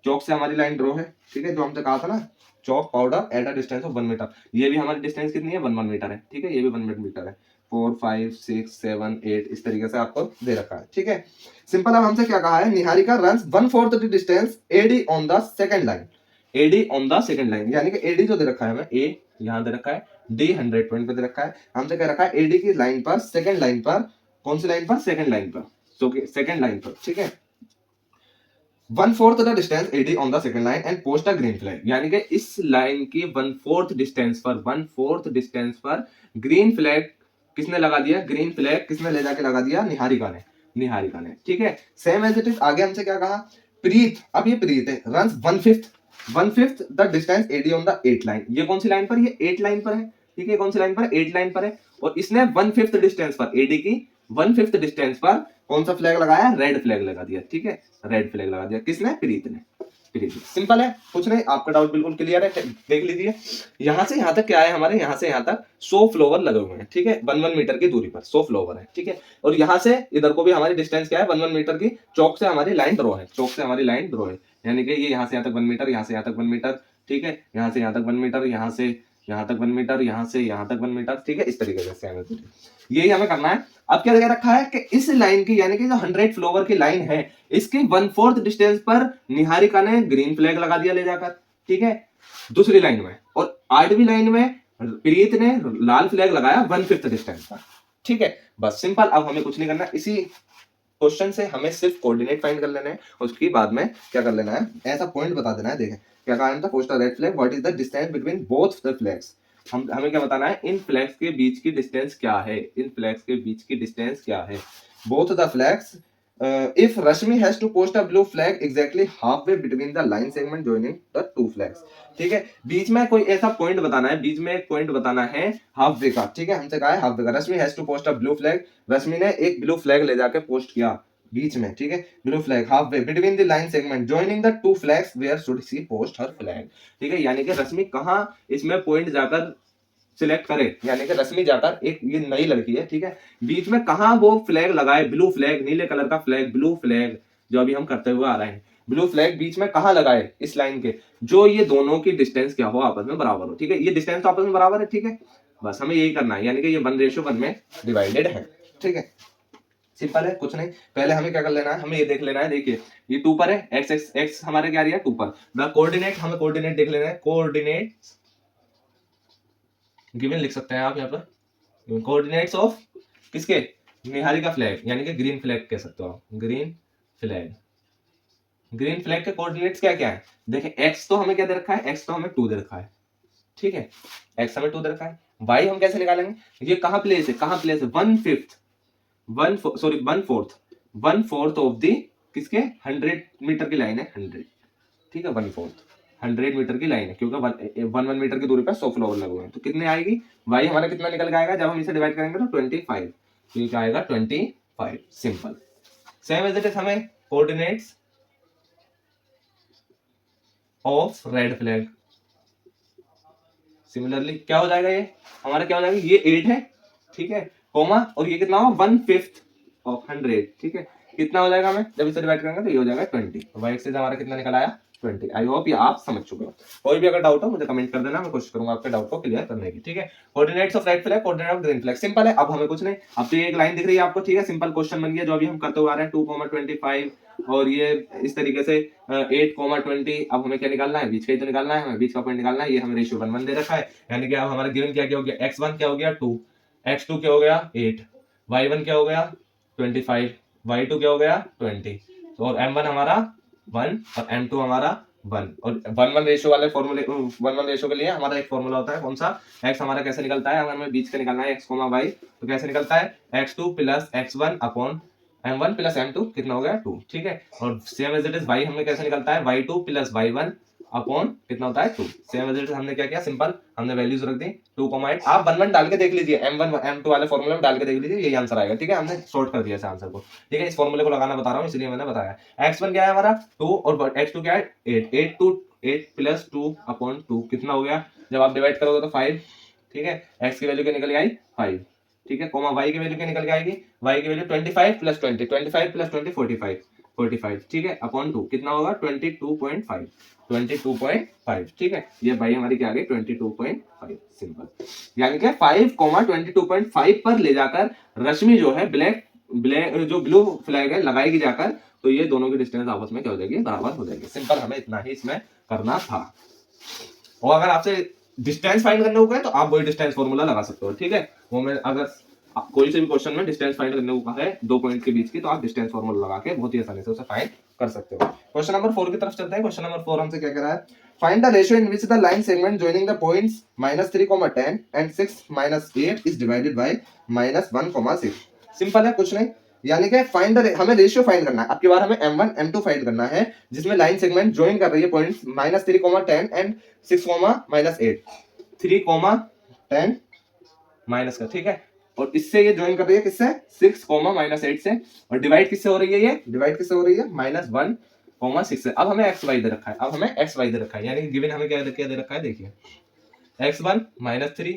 चौक से हमारी लाइन ड्रॉ है, ठीक है, जो हमसे कहा था ना, chalk powder at a distance of 1 metre. ये भी हमारी डिस्टेंस कितनी है, 1 मीटर है, ठीक है, ये भी 1 मीटर है। 4 5 6 7 8 इस तरीके से आपको दे रखा है, ठीक है। सिंपल, अब हमसे क्या कहा है, Niharika runs 1/4 the distance AD on the second line, AD on the second line, यानी कि एडी जो दे रखा है हमें, ए यहां दे रखा है, डी 100 पॉइंट पे दे रखा है, हमसे कह रखा है एडी की लाइन पर, सेकंड लाइन पर, कौन सी लाइन पर, सेकंड लाइन पर, तो सेकंड लाइन पर, ठीक है, 1/4 the distance AD on the second line and post a green flag, यानी कि इस लाइन की 1/4 डिस्टेंस पर, 1/4 डिस्टेंस पर ग्रीन फ्लैग किसने लगा दिया, ग्रीन फ्लैग किसने ले जाके लगा दिया, निहारिका ने, निहारिका ने, ठीक है। सेम एज इट इज, आगे हमसे क्या कहा, प्रीत, अब ये प्रीत है, runs 1/5 the distance AD on the 8 line, ये कौन सी लाइन पर, ये 8 लाइन पर है, ठीक है, कौन सी लाइन पर, 8 लाइन पर है, और इसने 1/5 डिस्टेंस पर, एडी की 1/5 डिस्टेंस पर कौन सा फ्लैग लगाया, रेड फ्लैग लगा दिया, ठीक है, रेड फ्लैग लगा दिया, किसने, प्रीत ने, प्रीत। सिंपल है, कुछ नहीं, आपका डाउट बिल्कुल क्लियर है, देख लीजिए, यहां से यहां तक क्या है हमारे, यहां से यहां तक 100 फ्लोवर लगे हुए हैं, ठीक है, 1 मीटर की दूरी पर 100 फ्लोवर है, ठीक है, और यहां से इधर को भी हमारी डिस्टेंस क्या है, 1 मीटर की, चौक से हमारी लाइन ड्रॉ है, चौक से हमारी लाइन ड्रॉ है, यानी कि ये यहां से यहां तक 1 मीटर, यहां से यहां तक 1 मीटर, ठीक है, यहां से यहां तक 1 मीटर, यहां से यहां तक 1 मीटर, यहां से यहां तक 1 मीटर, ठीक है, इस तरीके से यही हमें करना है। अब क्या दे रखा है कि इस लाइन की, यानी कि जो 100 फ्लोवर की लाइन है, इसके 1/4 डिस्टेंस पर निहारिका ने ग्रीन फ्लैग लगा दिया ले जाकर, ठीक है, दूसरी लाइन में, और 8वीं लाइन में प्रीत ने लाल फ्लैग लगाया 1/5 डिस्टेंस पर, ठीक है, बस सिंपल। अब हमें कुछ नहीं करना, इसी क्वेश्चन से हमें सिर्फ कोऑर्डिनेट फाइंड कर लेना है, उसके बाद में क्या कर लेना है, ऐसा पॉइंट बता देना है, देखें क्या कहा था, post a red flag, what is the distance between both the flags, हमें क्या बताना है, इन फ्लैग्स के बीच की डिस्टेंस क्या है, इन फ्लैग्स के बीच की डिस्टेंस क्या है, both the flags, if Rashmi has to post a blue flag exactly halfway between the line segment joining the two flags, ठीक है, बीच में कोई ऐसा पॉइंट बताना है, बीच में एक पॉइंट बताना है हाफ वे का, ठीक है, हमसे कहा है हाफ वे का, Rashmi has to post a blue flag, Rashmi ने एक ब्लू फ्लैग ले जाके पोस्ट किया बीच में, ठीक है, blue flag half way between the line segment joining the two flags where should she post her flag, ठीक है, यानी कि रश्मि कहां इसमें पॉइंट जाकर सिलेक्ट करे, यानी कि रश्मि जाकर, एक ये नई लड़की है, ठीक है, बीच में कहां वो फ्लैग लगाए, ब्लू फ्लैग, नीले कलर का फ्लैग, ब्लू फ्लैग जो अभी हम करते हुए आ रहे हैं, ब्लू फ्लैग बीच में कहां लगाए, इस लाइन के, जो ये दोनों की डिस्टेंस क्या हो, आपस में बराबर हो, ठीक है, ये डिस्टेंस तो आपस में बराबर है, ठीक है, बस हमें यही करना है, यानी कि ये 1:1 में डिवाइडेड है, ठीक है, सिंपल है, कुछ नहीं, पहले हमें क्या कर लेना है, हमें ये देख लेना है, देखिए ये 2 पर है, x हमारे क्या आ रही है 2 पर, द कोऑर्डिनेट, हमें कोऑर्डिनेट देख लेना है, कोऑर्डिनेट गिवन लिख सकते हैं आप यहाँ पर, कोऑर्डिनेट्स ऑफ किसके, निहारिका फ्लैग, यानी कि ग्रीन फ्लैग कह सकते हो आप, ग्रीन फ्लैग, ग्रीन फ्लैग के कोऑर्डिनेट्स क्या क्या है, देखिए x तो हमें क्या दे रखा है, x तो हमें 2 दे रखा है, ठीक है, x हमें 2 दे रखा है, y हम कैसे निकालेंगे, ये कहां प्लेस है, कहां प्लेस है, 1/4 ऑफ द किसके, 100 मीटर की लाइन है, 100, ठीक है, 1/4 100 मीटर की लाइन है, क्योंकि 1 मीटर की दूरी पर 100 फ्लोवर लगे हुए हैं, तो कितने आएगी, y हमारा कितना निकल के आएगा, जब हम इसे डिवाइड करेंगे तो 25, तो ये क्या आएगा 25, simple. Same as it is, हमें coordinates of red flag, similarly क्या हो जाएगा, ये हमारा क्या हो जाएगा, ये 8 है, ठीक है, कोमा, और ये कितना होगा 1/5 ऑफ 100, ठीक है, कितना हो जाएगा, हमें जब इसे डिवाइड करेंगे तो ये हो जाएगा 20, y एक्सिस हमारा कितना निकल आया 20। आई होप ये आप समझ चुके हो, कोई भी अगर डाउट हो मुझे कमेंट कर देना, मैं कोशिश करूंगा आपके डाउट को क्लियर करने की, ठीक है। Coordinates of red flag, coordinate of green flag, simple है, अब हमें कुछ नहीं, अब तो ये एक लाइन दिख रही है आपको, ठीक है, सिंपल क्वेश्चन बन गया, जो अभी हम करते हुए आ रहे हैं 2,25 और ये इस तरीके से 8,20, अब हमें क्या निकालना है, बीच का ही तो निकालना है, हमें बीच का पॉइंट निकालना है, ये हमें रेशियो 1:1 दे रखा है, यानी कि अब हमारा गिवन क्या क्या हो गया, x1 क्या हो गया 2, x2 क्या हो गया 8, y1 क्या हो गया 25, y2 क्या हो गया 20, और m1 हमारा 1 और m2 हमारा 1, और 1:1 रेशियो वाले फॉर्मूले, 1:1 रेशियो के लिए हमारा एक फॉर्मूला होता है, कौन सा, x हमारा कैसे निकलता है, अगर हमें बीच का निकालना है x, y, तो कैसे निकलता है, x2 plus x1 upon m1 plus m2 कितना हो गया 2, ठीक है, और same as it is y हमें कैसे निकलता है, y2 प्लस y1 अपॉन कितना होता है 2, सेम एज इट इज, हमने क्या किया, सिंपल हमने वैल्यूज रख दी 2,8, आप 1:1 डाल के देख लीजिए, m1 m2 वाले फॉर्मूले में डाल के देख लीजिए, यही आंसर आएगा, ठीक है, हमने सॉर्ट कर दिया इस आंसर को, ठीक है, इस फॉर्मूले को लगाना बता रहा हूँ इसलिए मैंने बताया। x1 क्या है हमारा 2 और x2 क्या है 8 प्लस 2 अपॉन 2 कितना हो गया, जब आप डिवाइड करोगे तो 5, ठीक है, x की वैल्यू क्या निकल आई 5, ठीक है, कोमा y की वैल्यू क्या निकल के आएगी, y की वैल्यू 25 प्लस 20, 25 प्लस 20 45, ठीक है, अपॉन 2 कितना होगा 22.5, ठीक है, ये y हमारी क्या आ गई 22.5, सिंपल, यानी कि 5,22.5 पर ले जाकर रश्मि जो है ब्लैक जो ब्लू फ्लैग है लगाएगी जाकर, तो ये दोनों की डिस्टेंस आपस में क्या हो जाएगी, बराबर हो जाएगी, सिंपल, हमें इतना ही इसमें करना था। और अगर आपसे डिस्टेंस फाइंड करने को कहे तो आप वही डिस्टेंस फॉर्मूला लगा सकते हो, ठीक है। वो मैं अगर कोई से भी क्वेश्चन में डिस्टेंस फाइंड करने को कहा है 2 पॉइंट के बीच की, तो आप डिस्टेंस फॉर्मूला लगा के बहुत ही आसानी से उसे फाइंड कर सकते हो। क्वेश्चन नंबर 4 की तरफ चलते हैं। क्वेश्चन नंबर 4 हमसे क्या कह रहा है, find the ratio in which the line segment joining the points -3, 10 and 6, -8 is divided by -1, 6। Simple है, कुछ नहीं, यानी कि फाइंड द, हमें रेशियो फाइंड करना है। अब की बार हमें m1 m2 फाइंड करना है, जिसमें लाइन सेगमेंट ज्वाइन कर रही है पॉइंट्स -3, 10 एंड 6, -8, 3, 10 माइनस का, ठीक है। और इससे ये ज्वाइन कर रही है किससे, 6, -8 से। और डिवाइड किससे हो रही है, ये डिवाइड किससे हो रही है, -1, 6 से। अब हमें एक्स वाई दे रखा है, अब हमें एक्स वाई दे रखा है, यानी गिवन हमें क्या दे रखा है, देखिए x1 -3,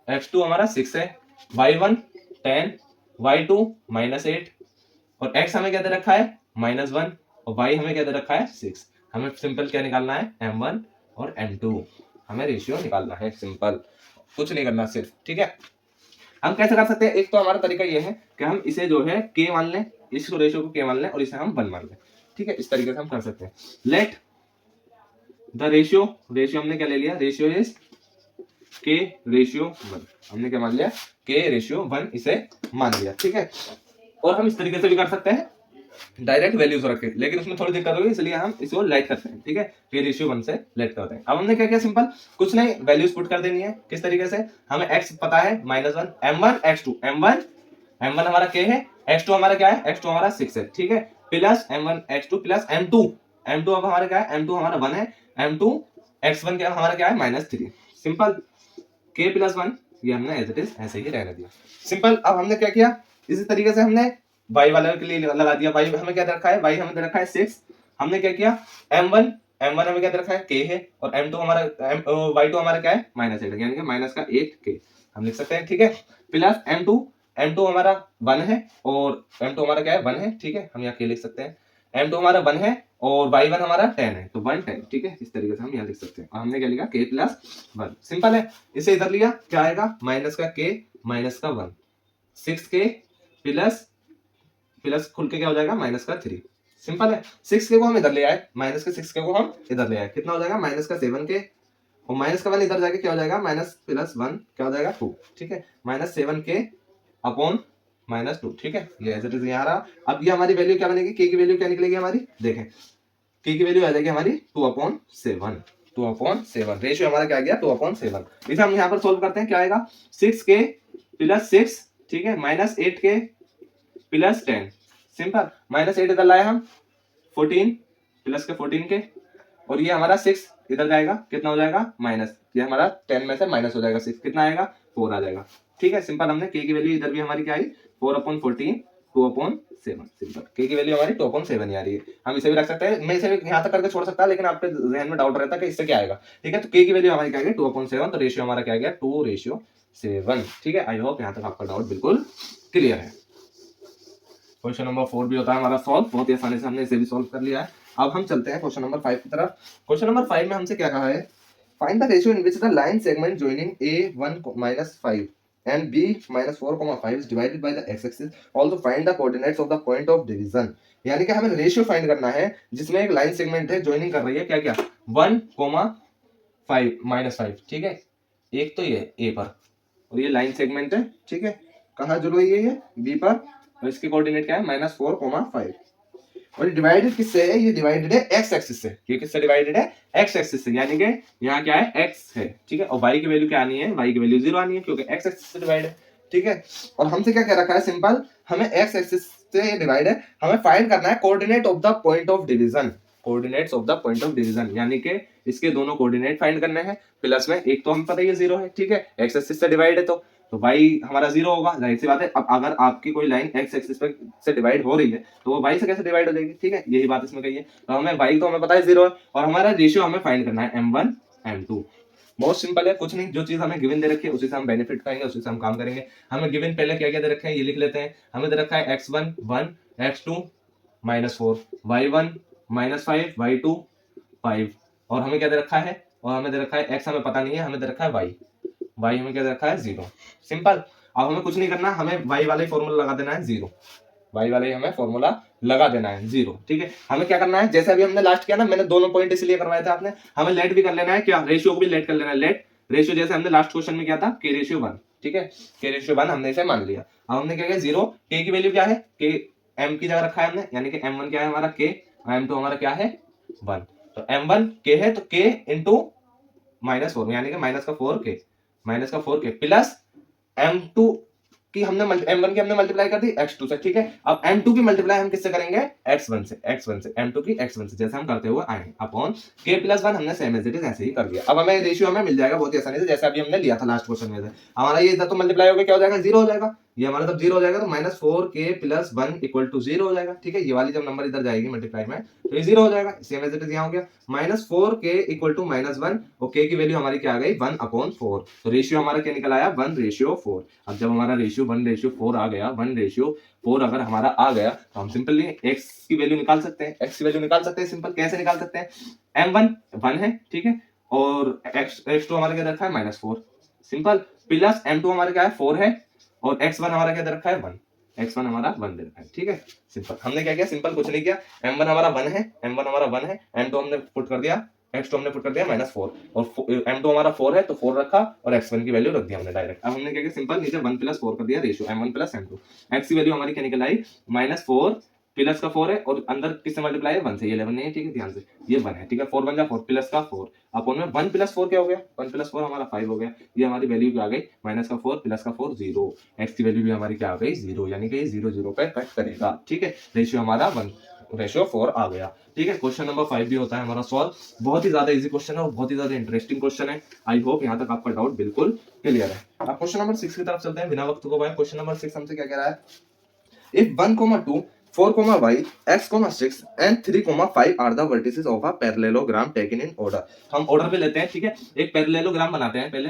x2 हमारा 6 है, y1 10, y2 -8, और x हमें क्या दे रखा है, -1, और y हमें क्या दे रखा है, 6। हमें सिंपल क्या निकालना है, m1 और m2, हमें रेशियो निकालना है, सिंपल, कुछ नहीं करना सिर्फ, ठीक है। हम कैसे कर सकते हैं, एक तो हमारा तरीका ये है कि हम इसे जो है k मान लें, इसको रेशियो को k मान लें और इसे हम 1 मान लें, ठीक है। इस तरीके से हम कर सकते हैं। लेट द रेशियो, रेशियो हमने क्या ले लिया, रेशियो इज k रेशियो 1, हमने क्या मान लिया, k रेशियो 1 इसे मान लिया, ठीक है। और हम इस तरीके से भी कर सकते हैं, डायरेक्ट वैल्यूज रखे, लेकिन उसमें थोड़ी दिक्कत होगी, इसलिए हम इसको लाइट करते हैं, ठीक है। k रेशियो 1 से लाइट करते हैं। अब हमने क्या किया, सिंपल, कुछ नहीं, वैल्यूज पुट कर देनी है। किस तरीके से, हमें x पता है -1, m1 x2, m1 हमारा k है, x2 हमारा क्या है, x2 हमारा 6 है, ठीक है, plus m1 x2 plus m2 अब हमारा क्या है, m2 हमारा 1 है, m2 x1 क्या हमारा क्या है, -3। सिंपल, k + 1 ये हमने एज इट इज ऐसे ही रहने दिया, सिंपल। अब हमने क्या किया, इसी तरीके से हमने y वाले के लिए लगा दिया। y हमें क्या दे रखा है, y हमें दे रखा है 6। हमने क्या किया, m1 हमें क्या दे रखा है, k है, और m2 हमारा y2 हमारा क्या है, -8, यानी कि माइनस का 8k हम लिख सकते हैं, ठीक है। प्लस m2 हमारा 1 है, और m2 हमारा क्या है, 1 है, ठीक है, हम यहाँ k लिख सकते हैं। m2 हमारा 1 है और y1 हमारा 10 है, तो 1 10, ठीक है। इस तरीके से हम यहाँ लिख सकते हैं। और हमने क्या लिखा, k + 1, सिंपल है। इसे इधर लिया, क्या आएगा, माइनस का k माइनस का 1, 6k प्लस खुल के क्या हो जाएगा, -3, सिंपल है। 6k को हम इधर ले आए, -6k को हम इधर ले आए, कितना हो जाएगा, -7k, और -1 इधर जाके क्या हो जाएगा, -1 क्या हो जाएगा, 2, ठीक है, -7k अपॉन -2, ठीक है। ये एज इट इज यहाँ रहा। अब ये हमारी वैल्यू क्या बनेगी, k की वैल्यू क्या निकलेगी हमारी, देखें, k की वैल्यू आ जाएगी हमारी 2/7, 2/7, रेशियो हमारा क्या आ गया, 2/7। इसे हम यहाँ पर सोल्व करते हैं, क्या आएगा, 6k + 6, ठीक है, -8k + 10, सिंपल, -8 इधर लाए हम, 14 प्लस के 14k, और ये हमारा 6 इधर जाएगा, कितना हो जाएगा, माइनस, ये हमारा 10 में से माइनस हो जाएगा 6, कितना आएगा, 4 आ जाएगा, ठीक है। सिंपल, हमने k की वैल्यू इधर भी हमारी क्या आई, 4/14, 2/7, सिंपल, k की वैल्यू हमारी 2/7 आ रही है। हम इसे भी रख सकते हैं, मैं इसे भी यहाँ तक करके छोड़ सकता, लेकिन आपके जहन में डाउट रहता है कि इससे क्या आएगा, ठीक है। तो k की वैल्यू हमारी क्या आ गई, 2/7, तो रेशियो हमारा क्या आ गया, 2:7, ठीक है। आई होप यहाँ तक आपका डाउट बिल्कुल क्लियर है। क्वेश्चन नंबर 4 भी होता है हमारा सॉल्व, बहुत ही आसानी से हमने इसे भी सॉल्व कर लिया है। अब हम चलते हैं क्वेश्चन नंबर 5 की तरफ। क्वेश्चन नंबर 5 में हमसे क्या कहा है, find the ratio in which the line segment joining a1 -5 and b -4, 5 is divided by the x-axis, also find the coordinates of the point of division। यानी कि हमें रेशियो फाइंड करना है जिसमें एक लाइन सेगमेंट है, जॉइनिंग कर रही है क्या क्या, 1, 5 -5, ठीक है। एक तो ये a पर, और ये लाइन सेगमेंट है, ठीक है, कहाँ जुड़ रही है, ये b पर, और इसके कोऑर्डिनेट क्या है, -4, 5, और ये डिवाइडेड किससे है, ये डिवाइडेड है x एक्सिस से। ये किससे डिवाइडेड है, x एक्सिस से, यानी कि यहाँ क्या है, x है, ठीक है, और y की वैल्यू क्या आनी है, y की वैल्यू 0 आनी है, क्योंकि x एक्सिस से डिवाइड है, ठीक है। और हमसे क्या कह रखा है, सिंपल, हमें x एक्सिस से ये डिवाइड है, हमें फाइंड करना है coordinate of the point of division, coordinates of the point of division, यानी कि इसके दोनों कोऑर्डिनेट फाइंड करने हैं। प्लस में एक तो हमें पता है 0 है, ठीक है, x एक्सिस से डिवाइड है, तो y हमारा 0 होगा, जाहिर सी बात है। अब अगर आपकी कोई लाइन x एक्सिस पे से डिवाइड हो रही है, तो वो y से कैसे डिवाइड हो जाएगी, ठीक है, यही बात इसमें कही है। तो हमें y तो हमें पता है 0 है, और हमारा रेशियो हमें फाइंड करना है m1 m2। बहुत सिंपल है, कुछ नहीं, जो चीज हमें गिवन दे रखी है उसी से हम बेनिफिट करेंगे, उसी से हम काम करेंगे। हमें गिवन पहले क्या क्या दे रखे हैं, ये लिख लेते हैं। हमें दे रखा है x1 1, x2 -4, y1 -5, y2 5, और हमें क्या दे रखा है, और हमें दे रखा है x हमें पता नहीं है, हमें दे रखा है y हमें क्या दे रखा है 0, सिंपल। अब हमें कुछ नहीं करना, हमें y वाले फॉर्मूला लगा देना है 0, y वाला ही हमें फॉर्मूला लगा देना है 0। ठीक है, हमें क्या करना है, जैसे अभी हमने लास्ट किया ना, मैंने दोनों पॉइंट इसलिए करवाया था आपने, हमें लेट भी कर लेना है, क्या रेशियो को भी लेट कर लेना है। लेट रेशियो जैसे हमने लास्ट क्वेश्चन में किया था k/1। ठीक है, k/1 हमने इसे मान लिया। अब हमने क्या किया, 0, k की वैल्यू क्या है, k m की जगह रखा है हमने, यानी कि m1 क्या है हमारा k, और m2 हमारा क्या है 1। तो m1 k है तो k इंटू -4 यानी कि -4k प्लस m2 की हमने m1 की हमने मल्टीप्लाई कर दी x2 से। ठीक है, अब m2 की मल्टीप्लाई हम किससे करेंगे, x1 से m2 की x1 से, जैसे हम करते हुए आए हैं, अपॉन k+1 हमने सेम एज इट इज ऐसे ही कर दिया। अब हमें रेशियो हमें मिल जाएगा बहुत ही आसानी से, जैसे अभी हमने लिया था लास्ट क्वेश्चन में से। हमारा ये इधर तो मल्टीप्लाई हो गया, क्या हो जाएगा, 0 हो जाएगा। ये हमारा जब 0 हो जाएगा तो -4k+1 = 0 हो जाएगा। ठीक है, ये वाली जब नंबर इधर जाएगी मल्टीप्लाई में तो ये 0 हो जाएगा, सेम एज इट इज यहाँ हो गया। -4k = -1 और k की वैल्यू हमारी क्या आ गई, 1/4। तो रेशियो हमारा क्या निकल आया, 1/4। अब जब हमारा रेशियो 1/4 आ गया, 1/4 अगर हमारा आ गया तो हम सिंपली x की वैल्यू निकाल सकते हैं। x की वैल्यू निकाल सकते हैं, सिंपल कैसे निकाल सकते हैं, m1 1 है, ठीक है, और x2 हमारा क्या रखा है -4, सिंपल, प्लस m2 हमारा क्या है 4 है, और x1 हमारा क्या दे रखा है 1, x1 हमारा 1 दे रखा है। ठीक है, सिंपल, हमने क्या किया, सिंपल कुछ नहीं किया, m1 हमारा 1 है, m2 हमने पुट कर दिया, x2 हमने पुट कर दिया -4, और m2 हमारा 4 है तो 4 रखा, और x1 की वैल्यू रख दी हमने डायरेक्ट। अब हमने क्या किया, सिंपल नीचे 1 + 4 कर दिया रेशियो m1 + m2। x की वैल्यू हमारी क्या निकल आई, -4 प्लस का 4 है, और अंदर किससे मल्टीप्लाई है, 1 से, ये 11 नहीं है, ठीक है, ध्यान से, ये 1 है, ठीक है, 4 × 1 = 4 प्लस का 4 अपॉन में 1 + 4 क्या हो गया, 1 + 4 हमारा 5 हो गया। ये हमारी वैल्यू क्या आ गई, -4 प्लस का 4 0। x की वैल्यू भी हमारी क्या आ गई 0, यानी कि 0 0 पे कट करेगा। ठीक है, रेशियो हमारा 1 रेशियो 4 आ गया। ठीक है, क्वेश्चन नंबर 5 भी होता है हमारा सॉल्व। बहुत ही ज्यादा इजी क्वेश्चन है और बहुत ही ज्यादा इंटरेस्टिंग क्वेश्चन है। आई होप यहाँ तक आपका डाउट बिल्कुल क्लियर है। अब क्वेश्चन नंबर 6 की तरफ चलते हैं बिना वक्त को गवाए। क्वेश्चन नंबर 6 हमसे क्या कह रहा है, if 1, 2, 4, y, x, 6 and 3, 5 are the vertices of a parallelogram taken in order। हम ऑर्डर पे लेते हैं, ठीक है, एक पैरेललोग्राम बनाते हैं पहले,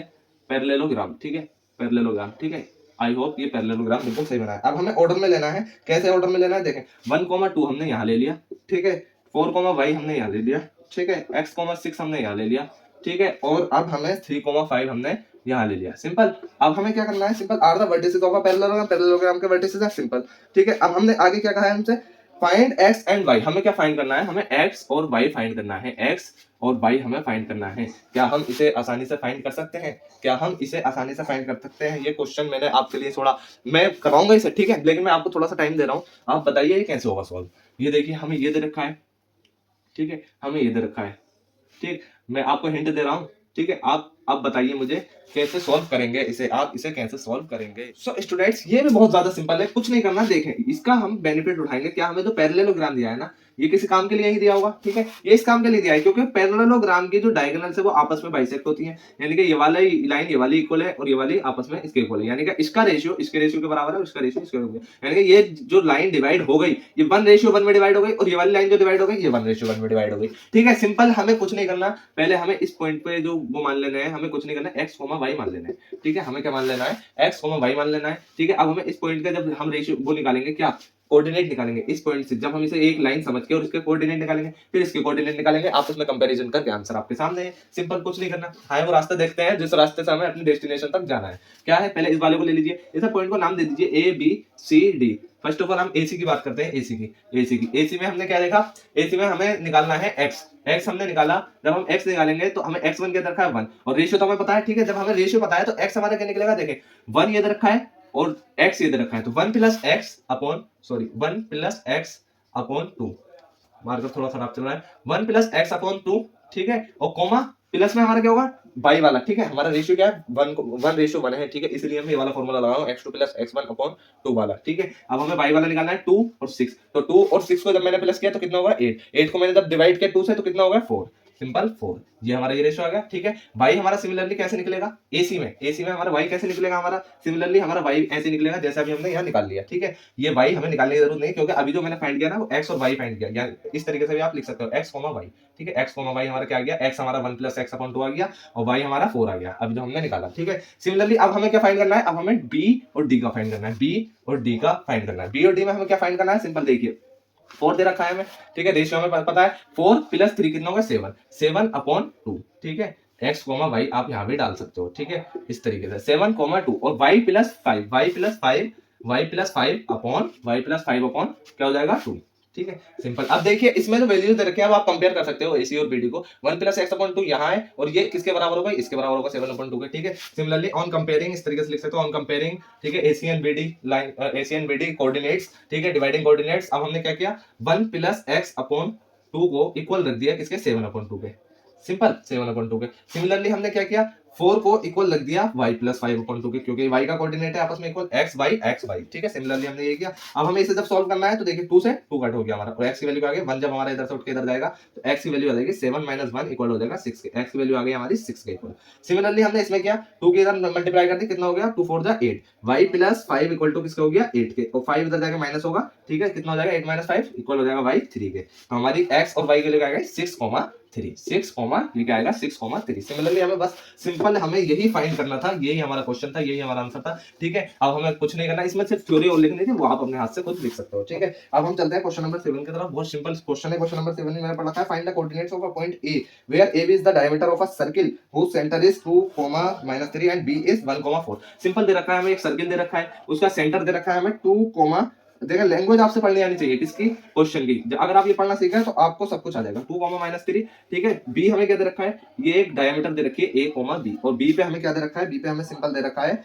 पैरेललोग्राम, ठीक है, पैरेललोग्राम, ठीक है, आई होप ये पैरेललोग्राम बिल्कुल सही बना है। अब हमें ऑर्डर में लेना है, कैसे ऑर्डर में लेना है देखें, 1, 2 हमने यहाँ ले लिया, ठीक है, 4, y हमने यहाँ ले लिया, ठीक है, x, 6 हमने यहाँ ले लिया, ठीक है, और अब हमें 3, 5 हमने यहाँ ले लिया, सिंपल। अब हमें क्या करना है, simple, are the vertices of a parallelogram, parallelogram के वर्टिसेस है, सिंपल, ठीक है। अब हमने आगे क्या कहा है हमसे, फाइंड x एंड y, हमें क्या फाइंड करना है, हमें x और y फाइंड करना है, x और y हमें फाइंड करना है। क्या हम इसे आसानी से फाइंड कर सकते हैं, क्या हम इसे आसानी से फाइंड कर सकते हैं, ये क्वेश्चन मैंने आपके लिए थोड़ा, मैं करवाऊंगा इसे, ठीक है, लेकिन मैं आपको थोड़ा सा टाइम दे रहा हूँ, आप बताइए ये कैसे होगा सॉल्व। ये देखिए हमें ये दे रखा है, ठीक है, हमें ये दे रखा है, ठीक, मैं आपको हिंट दे रहा हूँ, ठीक है, आप बताइए मुझे कैसे सॉल्व करेंगे इसे, आप इसे कैसे सॉल्व करेंगे। सो स्टूडेंट्स, ये भी बहुत ज्यादा सिंपल है, कुछ नहीं करना, देखें इसका हम बेनिफिट उठाएंगे। क्या, हमें तो पैरेललोग्राम दिया है ना, ये किसी काम के लिए ही दिया होगा, ठीक है, ये इस काम के लिए दिया है क्योंकि पैरेललोग्राम की जो डायगोनल्स है वो आपस में बाइसेक्ट होती है, यानी कि ये वाला लाइन ये वाली इक्वल है और ये वाली आपस में इसके इक्वल है, यानी कि इसका रेशियो इसके रेशियो के बराबर है और इसका रेशियो इसके बराबर है, यानी कि ये जो लाइन डिवाइड हो गई ये 1:1 में डिवाइड हो गई, और ये वाली लाइन जो डिवाइड हो गई ये 1:1 में डिवाइड हो गई। ठीक है, सिंपल, हमें कुछ नहीं करना, पहले हमें इस पॉइंट पे जो वो मान लेना है, हमें कुछ नहीं करना, x, y मान लेना है, ठीक है, हमें क्या मान लेना है, x, y मान लेना है, ठीक है। अब हमें इस पॉइंट का जब हम रेशियो वो निकालेंगे, क्या कोऑर्डिनेट निकालेंगे, इस पॉइंट से जब हम इसे एक लाइन समझ के और इसके कोऑर्डिनेट निकालेंगे, फिर इसके कोऑर्डिनेट निकालेंगे, आपस में कंपैरिजन करके आंसर आपके सामने है, सिंपल, कुछ नहीं करना। हाँ, वो रास्ता देखते हैं जिस रास्ते से हमें अपनी डेस्टिनेशन तक जाना है। क्या है, पहले इस वाले को ले लीजिए, इस पॉइंट को नाम दे दीजिए ABCD। फर्स्ट ऑफ ऑल हम AC की बात करते हैं, AC में हमने क्या देखा, AC में हमें निकालना है x हमने निकाला, जब हम x निकालेंगे तो हमें x1 क्या रखा है 1, और रेशियो तो हमें पता है, ठीक है, जब हमें रेशियो पता है तो x हमारा क्या निकलेगा, देखें 1 ये दे रखा है और x ये दे रखा है, तो 1 + x अपॉन 2, मार्कर थोड़ा खराब चल रहा है, 1 + x अपॉन 2, ठीक है, और कोमा प्लस में हमारा क्या होगा y वाला, ठीक है, हमारा रेशियो क्या है 1:1 है, ठीक है, इसलिए हम ये वाला फॉर्मूला लगा रहा हूं, x2 + x1 अपॉन 2 वाला, ठीक है। अब हमें y वाला निकालना है 2 और 6, तो 2 और 6 को जब मैंने प्लस किया तो कितना होगा 8 को मैंने जब डिवाइड किया 2 से तो कितना होगा 4, सिंपल 4, ये हमारा ये रेशियो आ गया, ठीक है। y हमारा सिमिलरली कैसे निकलेगा, AC में हमारा y कैसे निकलेगा, हमारा सिमिलरली हमारा y ऐसे निकलेगा जैसे अभी हमने यहाँ निकाल लिया, ठीक है। ये y हमें निकालने की जरूरत नहीं, क्योंकि अभी जो मैंने फाइंड किया ना वो x और y फाइंड किया, या इस तरीके से भी आप लिख सकते हो x, y, ठीक है, x, y हमारा क्या आ गया, x हमारा 1 + x अपॉन 2 आ गया और y हमारा 4 आ गया, अभी जो हमने निकाला, ठीक है। सिमिलरली अब हमें क्या फाइंड करना है, अब हमें b और d का फाइंड करना है, b और d का फाइंड करना है। b और d में हमें क्या फाइंड करना है, सिंपल देखिए 4 दे रखा है हमें, ठीक है, रेशियो हमें पता है 4 + 3 कितना होगा 7 अपॉन 2, ठीक है, x, y आप यहाँ भी डाल सकते हो, ठीक है, इस तरीके से 7, 2 और y + 5 y प्लस 5 अपॉन क्या हो जाएगा 2। ठीक है, सिंपल। अब देखिए इसमें जो वैल्यूज दे रखे हैं अब आप कंपेयर कर सकते हो एसी और बीडी को। 1 प्लस एक्स अपॉन 2 यहाँ है और ये किसके बराबर होगा, इसके बराबर होगा 7/2 के। ठीक है, सिमिलरली ऑन कंपेयरिंग इस तरीके से लिख सकते हो, ऑन कंपेयरिंग। ठीक है, AC and BD line, AC and BD coordinates. ठीक है, डिवाइडिंग कोऑर्डिनेट्स। अब हमने क्या किया, 1 प्लस एक्स अपॉन 2 को इक्वल रख दिया किसके, 7/2 के। सिंपल, 7/2 के। सिमिलरली हमने क्या किया, 4 को इक्वल रख दिया y प्लस 5/2 के, क्योंकि y का कोऑर्डिनेट है आपस में इक्वल x y। ठीक है, सिमिलरली हमने ये किया। अब हमें इसे जब सॉल्व करना है तो देखिए 2 से 2 कट हो गया हमारा और x की वैल्यू आ गई 1। जब हमारा इधर से उठ के इधर जाएगा तो x की वैल्यू आ जाएगी 7 - 1 इक्वल हो जाएगा 6 के। x की वैल्यू आ गई हमारी 6 के इक्वल। सिमिलरली हमने इसमें किया, 2 के इधर मल्टीप्लाई कर दी, कितना हो गया, 2 4 जा 8। y प्लस 5 इक्वल टू किसका हो गया, 8 के, और 5 इधर जाके माइनस होगा। ठीक है, कितना हो जाएगा, 8 - 5 इक्वल हो जाएगा y 3 के। तो हमारी x और y के लिए क्या आएगा, 6,3। 6, ये क्या आएगा, 6,3। सिमिलरली हमें बस सिंपल हमें यही फाइंड करना था, यही हमारा क्वेश्चन था, यही हमारा आंसर था। ठीक है, अब हमें कुछ नहीं करना, इसमें सिर्फ थ्योरी और लिखनी थी, वो आप अपने हाथ से खुद लिख सकते हो। ठीक है, अब हम चलते हैं क्वेश्चन नंबर 7 की तरफ। बहुत सिंपल क्वेश्चन है। क्वेश्चन नंबर 7 में मैंने पढ़ा था, find the coordinates of a point A where A is the diameter of a circle whose centre is 2, -3 and B is 1,4। Simple दे रखा है हमें, एक सर्किल दे रखा है, उसका सेंटर दे रखा है हमें 2, देखिए लैंग्वेज आपसे पढ़नी आनी चाहिए किसकी, क्वेश्चन की। अगर आप ये पढ़ना सीख गए तो आपको सब कुछ आ जाएगा। 2, -3। ठीक है, बी हमें क्या दे रखा है, ये एक डायमीटर दे रखी है ए, बी, और बी पे हमें क्या दे रखा है, बी पे हमें सिंपल दे रखा है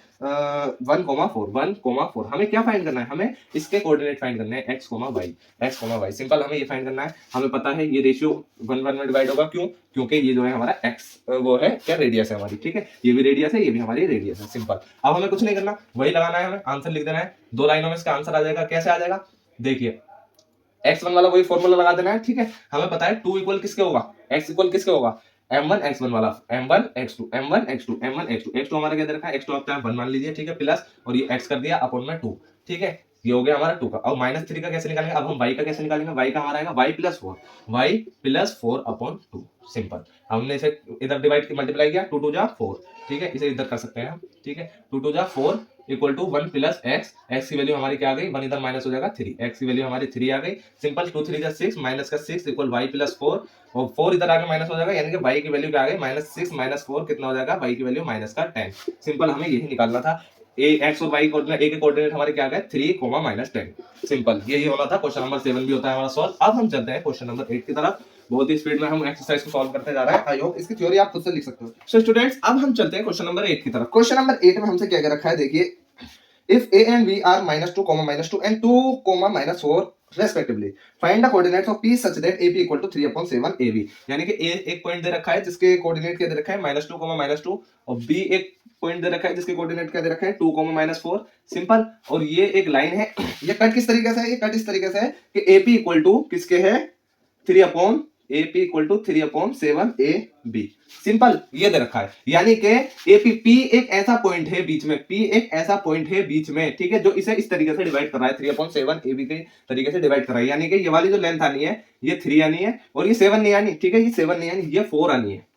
1,4। हमें क्या फाइंड करना है, हमें इसके कोऑर्डिनेट फाइंड करने हैं x, y। सिंपल हमें ये फाइंड करना है। हमें पता है ये रेशियो 1 में डिवाइड होगा, क्यों, क्योंकि ये जो है हमारा x वो है क्या, रेडियस है हमारी। ठीक है, ये भी रेडियस है, ये भी हमारी रेडियस है। सिंपल, अब हमें कुछ नहीं करना, वही लगाना है, हमें आंसर लिख देना है। 2 लाइनों में इसका आंसर आ जाएगा। कैसे आ जाएगा, देखिए x1 वाला वही फॉर्मूला लगा देना है। ठीक है, हमें पता है 2 इक्वल किसके होगा, x इक्वल किसके होगा, m1 x1 वाला, m1 x2 m1 x2 m1 x2। x2 हमारा क्या दे रखा है, x2 आप 1 मान लीजिए। ठीक है, प्लस और ये x कर दिया अपॉन में 2। ठीक है, ये हो गया हमारा 2 का। अब -3 का कैसे निकालेंगे, अब हम y का कैसे निकालेंगे, y का हमारा आएगा y+4 अपॉन 2। सिंपल, हमने इसे इधर डिवाइड मल्टीप्लाई किया, 2 2 जा 4। ठीक है, इसे इधर कर सकते हैं हम। ठीक है, 2 2 जा 4 इक्वल टू 1 प्लस x की वैल्यू हमारी क्या आ गई, 1 इधर माइनस हो जाएगा 3, x की वैल्यू हमारी 3 आ गई। सिंपल, 2 3 जा 6 माइनस का 6 इक्वल y+4, और 4 इधर आके माइनस हो जाएगा, यानी कि y की वैल्यू क्या आ गई, -6 - 4 कितना हो जाएगा, y की वैल्यू -10। सिंपल, हमें यही निकालना था। ए एक्स और वाई कोऑर्डिनेट, ए के कोऑर्डिनेट हमारे क्या गए, 3, -10। सिंपल, यही होना था। क्वेश्चन नंबर 7 भी होता है हमारा सॉल्व। अब हम चलते हैं क्वेश्चन नंबर 8 की तरफ। बहुत ही स्पीड में हम एक्सरसाइज को सॉल्व करते जा रहे हैं। आई होप इसकी थ्योरी आप खुद से लिख सकते हो। सो स्टूडेंट्स, अब हम चलते हैं क्वेश्चन नंबर 8 की तरफ। क्वेश्चन नंबर 8 में हमसे क्या क्या रखा है, देखिए, if a and b are -2, -2 and 2, -4 respectively, find the coordinates of p such that ap equal to 3/7 ab। यानी कि a एक पॉइंट दे रखा है जिसके कोऑर्डिनेट क्या दे रखा है, -2, -2, और b एक पॉइंट दे रखा है जिसके कोऑर्डिनेट क्या दे रखा है, 2, -4। सिंपल, और ये एक लाइन है। ये कट किस तरीके से है, ये कट इस तरीके से है कि ap इक्वल टू किसके है, 3/7 ab। सिंपल, ये दे रखा है, यानी कि AP P एक ऐसा पॉइंट है बीच में, P एक ऐसा पॉइंट है बीच में। ठीक है, जो इसे इस तरीके से डिवाइड कर रहा है, 3/7 AB के तरीके से डिवाइड कर रहा है। यानी कि ये वाली जो लेंथ आनी है ये 3 आनी है, और ये 7 नहीं आनी। ठीक है, ये 7 नहीं आनी, ये 4 आनी है।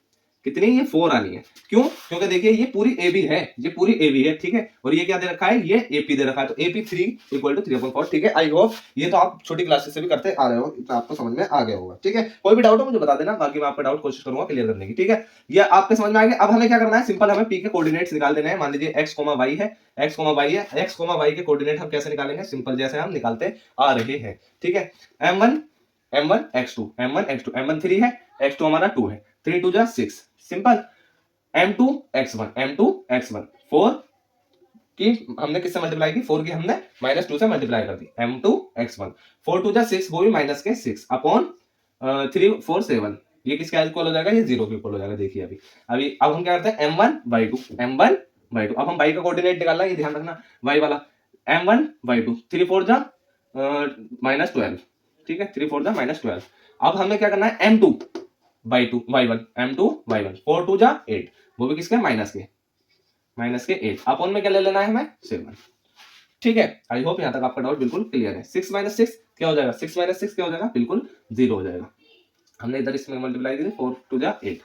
कितनी, ये 4 आनी है। क्यों, क्योंकि देखिए ये पूरी AB है, ये पूरी AB है। ठीक है, और ये क्या दे रखा है, ये AP दे रखा है, तो AP 3 = 3/4। ठीक है, आई होप ये तो आप छोटी क्लासेस से भी करते आ रहे हो, इतना आपको समझ में आ गया होगा। ठीक है, कोई भी डाउट हो मुझे बता देना, बाकी मैं आपका डाउट कोशिश करूंगा क्लियर करने की। ठीक है, ये आपके समझ में आ गया। अब हमें क्या करना है, सिंपल हमें P के कोऑर्डिनेट्स निकाल देना है। मान लीजिए x, y है, x, y है, x, y के कोऑर्डिनेट हम कैसे निकालेंगे, सिंपल जैसे हम निकालते आ रहे हैं। ठीक है, m1 x2 m1 3 है, x2 हमारा 2 है, 3 2 जा 6। सिंपल, m2 x1 4 की हमने किससे मल्टीप्लाई की, 4 की हमने -2 से मल्टीप्लाई कर दी, m2 x1 4 2 जा 6, वो भी माइनस के 6 अपॉन 3 4 7। ये किसके इक्वल हो जाएगा, ये 0 के इक्वल हो जाएगा। देखिए अभी अब हम क्या करते हैं, m1/2। अब हम y का कोऑर्डिनेट निकालना है, ये ध्यान रखना, y वाला m1/2, 3 4 जा -12। ठीक है, 3 4 जा -12। अब हमें क्या करना है, m2/2 y1 m2/y1 4 2 जा 8, वो भी किसके, -के 8 अपॉन में क्या ले लेना है हमें, 7। ठीक है, आई होप यहां तक आपका डाउट बिल्कुल क्लियर है। 6 - 6 क्या हो जाएगा, 6 - 6 क्या हो जाएगा, बिल्कुल 0 हो जाएगा। हमने इधर इसमें मल्टीप्लाई की थी, 4 2 जा 8।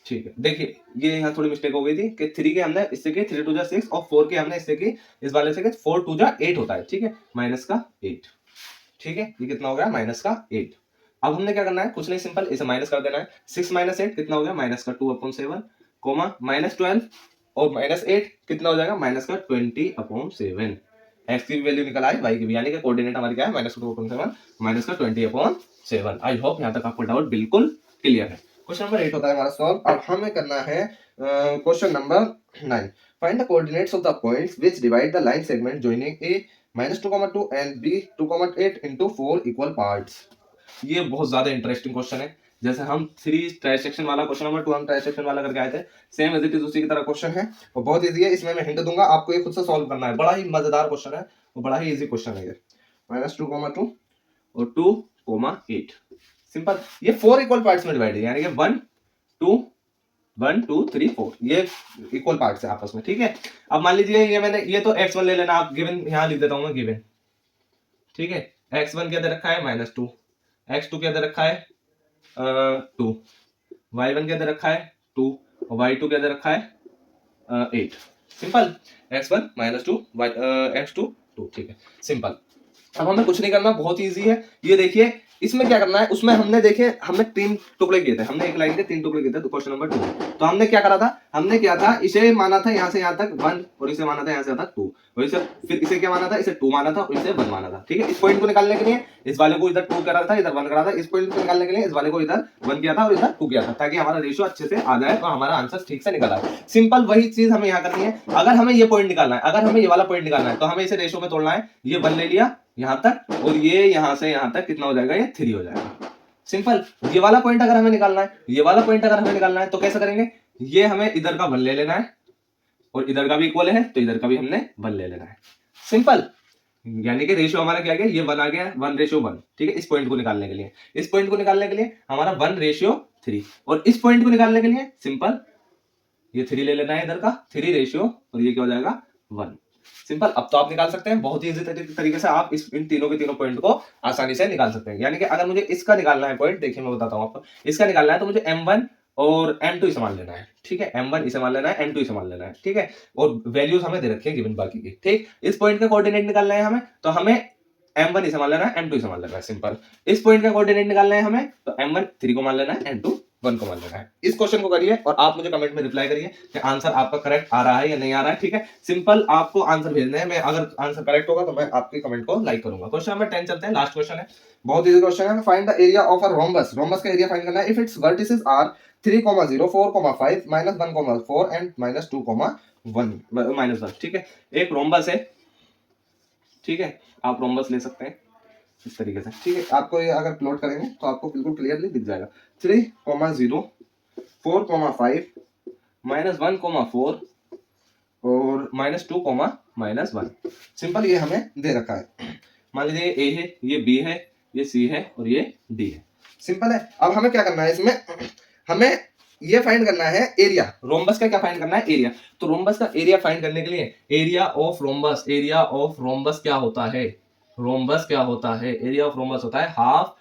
ठीक है, देखिए ये यहाँ थोड़ी मिस्टेक हो गई थी कि 3 के हमने इससे की 3 2 जा 6, और 4 के हमने इससे की इस वाले से 4 2 जा 8 होता है। ठीक है, -8। ठीक है, ये कितना हो गया, -8। अब हमने क्या करना है, कुछ नहीं, सिंपल इसे माइनस कर देना है। 6 - 8 कितना हो गया, -2/7, -12 और -8 कितना हो जाएगा, -20/7। x की वैल्यू निकल आई, y की भी, यानी कि कोऑर्डिनेट हमारी क्या है -2/7 माइनस का 20/7। आई होप यहाँ तक आपको डाउट बिल्कुल क्लियर है। क्वेश्चन नंबर 8 होता है हमारा सॉल्व। अब हमें करना है question number 9। Find the coordinates of the points which divide the line segment joining a -2,2 and b 2,8 into 4 equal parts. ये बहुत ज्यादा इंटरेस्टिंग क्वेश्चन है। जैसे हम 3 ट्राइसेक्शन वाला क्वेश्चन नंबर 2 हम ट्राइसेक्शन वाला करके आए थे, सेम एज इट इज उसी की तरह क्वेश्चन है और बहुत इजी है। इसमें मैं हिंट दूंगा, आपको ये खुद से सॉल्व करना है। बड़ा ही मजेदार क्वेश्चन है और बड़ा ही इजी क्वेश्चन है ये। -2,2 और 2,8 सिंपल। ये 4 इक्वल पार्ट्स में डिवाइड है, यानी कि 1 2 3 4 ये इक्वल पार्ट्स है आपस में, ठीक है। अब मान लीजिए ये मैंने, ये तो x1 ले लेना आप, गिवन यहां लिख देता हूं मैं गिवन, ठीक है। x1 क्या दे रखा है -2, x2 क्या दे रखा है 2, y1 क्या दे रखा है 2 और y2 क्या दे रखा है 8। सिंपल, x1 -2 x2 2, ठीक है सिंपल। अब हमें कुछ नहीं करना, बहुत इजी है। ये देखिए इसमें क्या करना है, उसमें हमने देखे हमने 3 टुकड़े किए थे, हमने एक लाइन के 3 टुकड़े किए थे क्वेश्चन नंबर 2। तो हमने क्या करा था, हमने क्या था, इसे माना था यहाँ से यहाँ तक 1 और इसे माना था यहाँ से यहाँ तक 2 और इसे फिर इसे क्या माना था, इसे 2 माना था और इसे 1 माना था, ठीक है। इस पॉइंट को निकालने के लिए इस वाले को इधर 2 करा था, इधर 1 करा था। इस पॉइंट को निकालने के लिए इस वाले को इधर 1 किया था और इधर 2 किया था, ताकि हमारा रेशियो अच्छे से आ जाए और हमारा आंसर ठीक से निकल आए। सिंपल वही चीज हमें यहाँ करनी है। अगर हमें ये पॉइंट निकालना है, अगर हमें ये वाला पॉइंट निकालना है, तो हमें इसे रेशियो में तोड़ना है। ये 1 ले लिया यहां तक और ये यहां से यहां तक कितना हो जाएगा, ये 3 हो जाएगा। सिंपल। ये वाला पॉइंट अगर हमें निकालना है, ये वाला पॉइंट अगर हमें निकालना है तो कैसे करेंगे, ये हमें इधर का 1 ले लेना है और इधर का भी इक्वल है तो इधर का भी हमने 1 ले लेना है। सिंपल, यानी कि रेशियो हमारा क्या आ गया, ये 1 आ गया, 1:1, ठीक है। इस पॉइंट को निकालने के लिए, इस पॉइंट को निकालने के लिए हमारा 1:3 और इस पॉइंट को निकालने के लिए सिंपल ये 3 ले लेना है इधर का, 3 रेशियो और ये क्या हो जाएगा 1। सिंपल। अब तो आप निकाल सकते हैं बहुत ही इजी तरीके से, आप इन तीनों के तीनों पॉइंट को आसानी से निकाल सकते हैं। यानी कि अगर मुझे इसका निकालना है पॉइंट, देखिए मैं बताता हूं आपको, इसका निकालना है तो मुझे m1 और m2 इसे मान लेना है, ठीक है। m1 इसे मान लेना है, m2 इसे मान लेना है, ठीक है। और वैल्यूज हमें दे रखी है गिवन बाकी की, ठीक। इस पॉइंट का कोऑर्डिनेट निकालना है हमें, तो हमें m1 इसे मान लेना है, m2 इसे मान लेना है। सिंपल। इस पॉइंट का कोऑर्डिनेट निकालना है हमें, तो m1 3 को मान लेना है, m2 1 को मान लेना है। इस क्वेश्चन को करिए और आप मुझे कमेंट में रिप्लाई करिए कि आंसर आपका करेक्ट आ रहा है या नहीं आ रहा है, ठीक है। सिंपल, आपको आंसर भेजना है। मैं अगर आंसर करेक्ट होगा तो मैं आपके कमेंट को लाइक करूंगा। क्वेश्चन नंबर 10 चलते हैं, लास्ट क्वेश्चन है, बहुत इजी क्वेश्चन है। Find the area of a rhombus. Rhombus का एरिया फाइंड करना है। If its vertices are 3, 0, 4, 5, -1, 4 and -2, -1, ठीक है। एक रोम्बस है, ठीक है। आप रोम्बस ले सकते हैं इस तरीके से, ठीक है। आपको ये अगर प्लॉट करेंगे तो आपको बिल्कुल क्लियरली दिख जाएगा। 3, 0, 4, 5, -1, 4 और -2, -1। सिंपल, ये हमें दे रखा है। मान लीजिए ए है, ये बी है, ये सी है और ये डी है। सिंपल है। अब हमें क्या करना है, इसमें हमें ये फाइंड करना है एरिया। रोम्बस का क्या फाइंड करना है, एरिया। तो रोम्बस का एरिया फाइंड करने के लिए area of rhombus, area of rhombus क्या होता है, रोम्बस क्या होता है, एरिया ऑफ रोम्बस होता है हाफ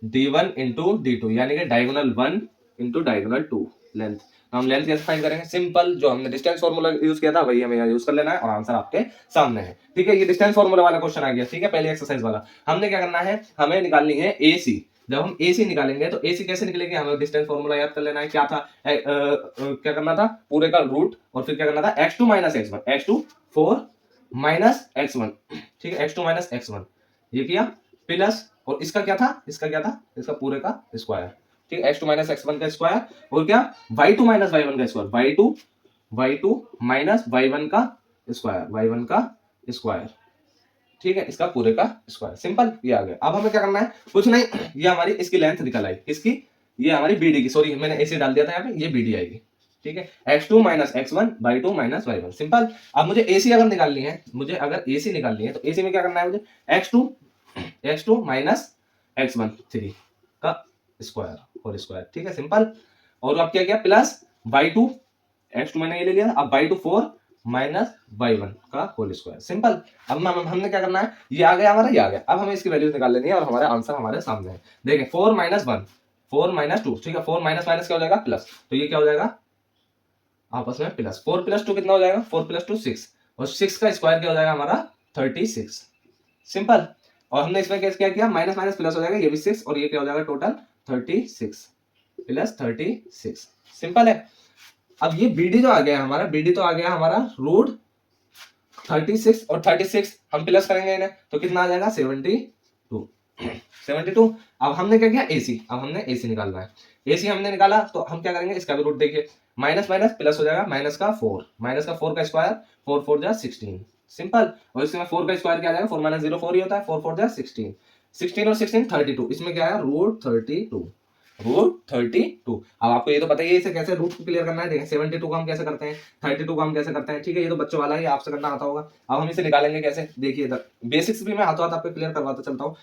d1 इंटू d2, यानी कि डायगोनल 1 इंटू डायगोनल 2 लेंथ। हम लेंथ कैसे फाइंड करेंगे, सिंपल, जो हमने डिस्टेंस फार्मूला यूज किया था वही हमें यहाँ यूज कर लेना है और आंसर आपके सामने है, ठीक है। ये डिस्टेंस फार्मूला वाला क्वेश्चन आ गया, ठीक है, पहले एक्सरसाइज वाला। हमने क्या करना है, हमें निकालनी है AC। जब हम AC निकालेंगे तो AC कैसे निकलेगी, हमें डिस्टेंस फार्मूला याद कर लेना है। क्या था, क्या करना था, पूरे का रूट और फिर क्या करना था, x2 - x1, x2 4 -x1, ठीक है, x2 - x1 ये किया, प्लस और इसका क्या था, इसका क्या था, इसका पूरे का स्क्वायर, ठीक है, x2 - x1 का स्क्वायर और क्या y2 - y1 का स्क्वायर, y2 - y1 का स्क्वायर, y1 का स्क्वायर, ठीक है, इसका पूरे का स्क्वायर। सिंपल, ये आ गया। अब हमें क्या करना है, कुछ नहीं, ये हमारी इसकी लेंथ निकल आई, इसकी, ये हमारी BD की, सॉरी मैंने ऐसे डाल दिया था यहाँ पे, ये BD आएगी, ठीक है। x2 - x1 y2 - y1। Simple. अब मुझे AC अगर निकालनी है, मुझे अगर AC निकालनी है तो AC में क्या करना है, मुझे x2 - x1 3 का स्क्वायर होल स्क्वायर, ठीक है, सिंपल। और अब क्या किया, प्लस y2, x2 मैंने ये ले लिया, अब y2 4 -y1 का होल स्क्वायर, सिंपल। अब हमने क्या करना है, ये आ गया हमारा, ये आ गया। अब हमें इसकी वैल्यूज निकाल लेनी है और हमारा आंसर हमारे सामने है। देखें 4 - 1 4 - 2, ठीक है, 4 माइनस माइनस क्या हो जाएगा, प्लस, तो ये क्या हो जाएगा आपस में प्लस। 4 + 2 कितना हो जाएगा, 4 + 2 6 और 6 का स्क्वायर क्या हो जाएगा हमारा 36, सिंपल। और हमने इसमें क्या किया, माइनस माइनस प्लस हो जाएगा, ये भी 6 और ये क्या हो जाएगा टोटल 36 + 36, सिंपल है। अब ये BD जो आ गया हमारा, BD तो आ गया हमारा रूट 36 और 36 हम प्लस करेंगे इन्हें तो कितना आ जाएगा 72। 72। अब हमने क्या किया एसी, अब हमने एसी निकालना है। एसी हमने निकाला तो हम क्या करेंगे, इसका भी रूट देखिए, माइनस माइनस प्लस हो जाएगा, माइनस का 4, माइनस का 4 का स्क्वायर, 4 4 जा 16, सिंपल। और इसमें 4 का स्क्वायर क्या आ जाएगा, 4 माइनस 0 4 ही होता है, 4 4 जा 16, 16 और 16 32, इसमें क्या है रूट 32, रूट 32। अब आपको ये तो पता ही है इसे कैसे रूट को क्लियर करना है। देखें 72 को हम कैसे करते हैं, 32 को हम कैसे करते हैं, ठीक है, ये तो बच्चों वाला ही आपसे करना आता होगा। अब हम इसे निकालेंगे कैसे, देखिए इधर बेसिक्स भी मैं हाथों हाथ आपको क्लियर करवाता चलता हूँ।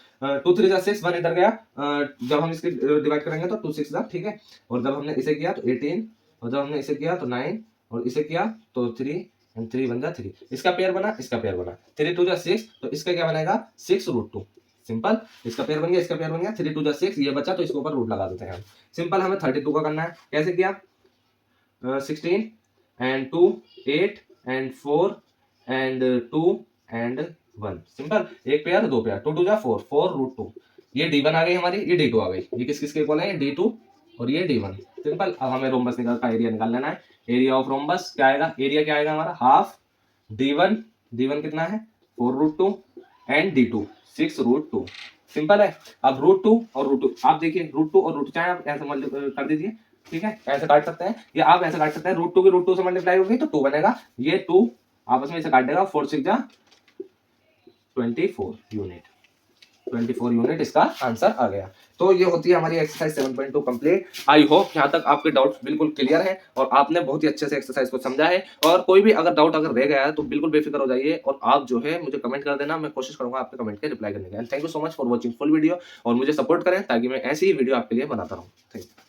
2 3 जा 6, 1 इधर गया, जब हम इसके डिवाइड करेंगे तो 2 6 जा, ठीक है, और जब हमने इसे किया तो 18, और जब हमने इसे किया तो 9, और इसे किया तो 3 एंड 3 बन जा 3, इसका पेयर बना, इसका पेयर बना, 3 2 जा 6, तो इसका क्या बनेगा 6 रूट 2, सिंपल। इसका पेयर बन गया, इसका पेयर बन गया, 3 2 जा 6, ये बचा तो इसके ऊपर रूट लगा देते हैं हम, सिंपल। हमें 32 का करना है, कैसे किया, 16 and 2 8 and 4 and 2 and 1, simple. एक पेयर दो पेयर, 2 2 जा 4, 4 रूट 2, ये D1 आ गई हमारी, ये D2 आ गई, ये किस किसके इक्वल है, D2 और ये D1, सिंपल। अब हमें रोम्बस का एरिया निकाल लेना है। एरिया ऑफ रोम्बस क्या आएगा, एरिया क्या आएगा हमारा हाफ D1, D1 कितना है 4 root 2 and D2 6 root 2, simple है। अब रूट 2 और रूट 2, आप देखिए रूट 2 और रूट 2 चाहे आप ऐसे मल्टीप्लाई कर दीजिए, ठीक है, ऐसे काट सकते हैं, या आप ऐसे काट सकते हैं, रूट 2 की रूट 2 से मल्टीप्लाई होगी तो 2 बनेगा, ये 2 आपस में इसे काट देगा, 4 6 जा 24 यूनिट, 24 यूनिट इसका आंसर आ गया। तो ये होती है हमारी एक्सरसाइज 7.2 कंप्लीट। आई होप यहाँ तक आपके डाउट्स बिल्कुल क्लियर हैं और आपने बहुत ही अच्छे से एक्सरसाइज को समझा है। और कोई भी अगर डाउट अगर रह गया है तो बिल्कुल बेफिक्र हो जाइए और आप जो है मुझे कमेंट कर देना, मैं कोशिश करूंगा आपके कमेंट के रिप्लाई करने का। Thank you so much for watching full video, और मुझे सपोर्ट करें ताकि मैं ऐसी ही वीडियो आपके लिए बनाता रहूँ। Thank you.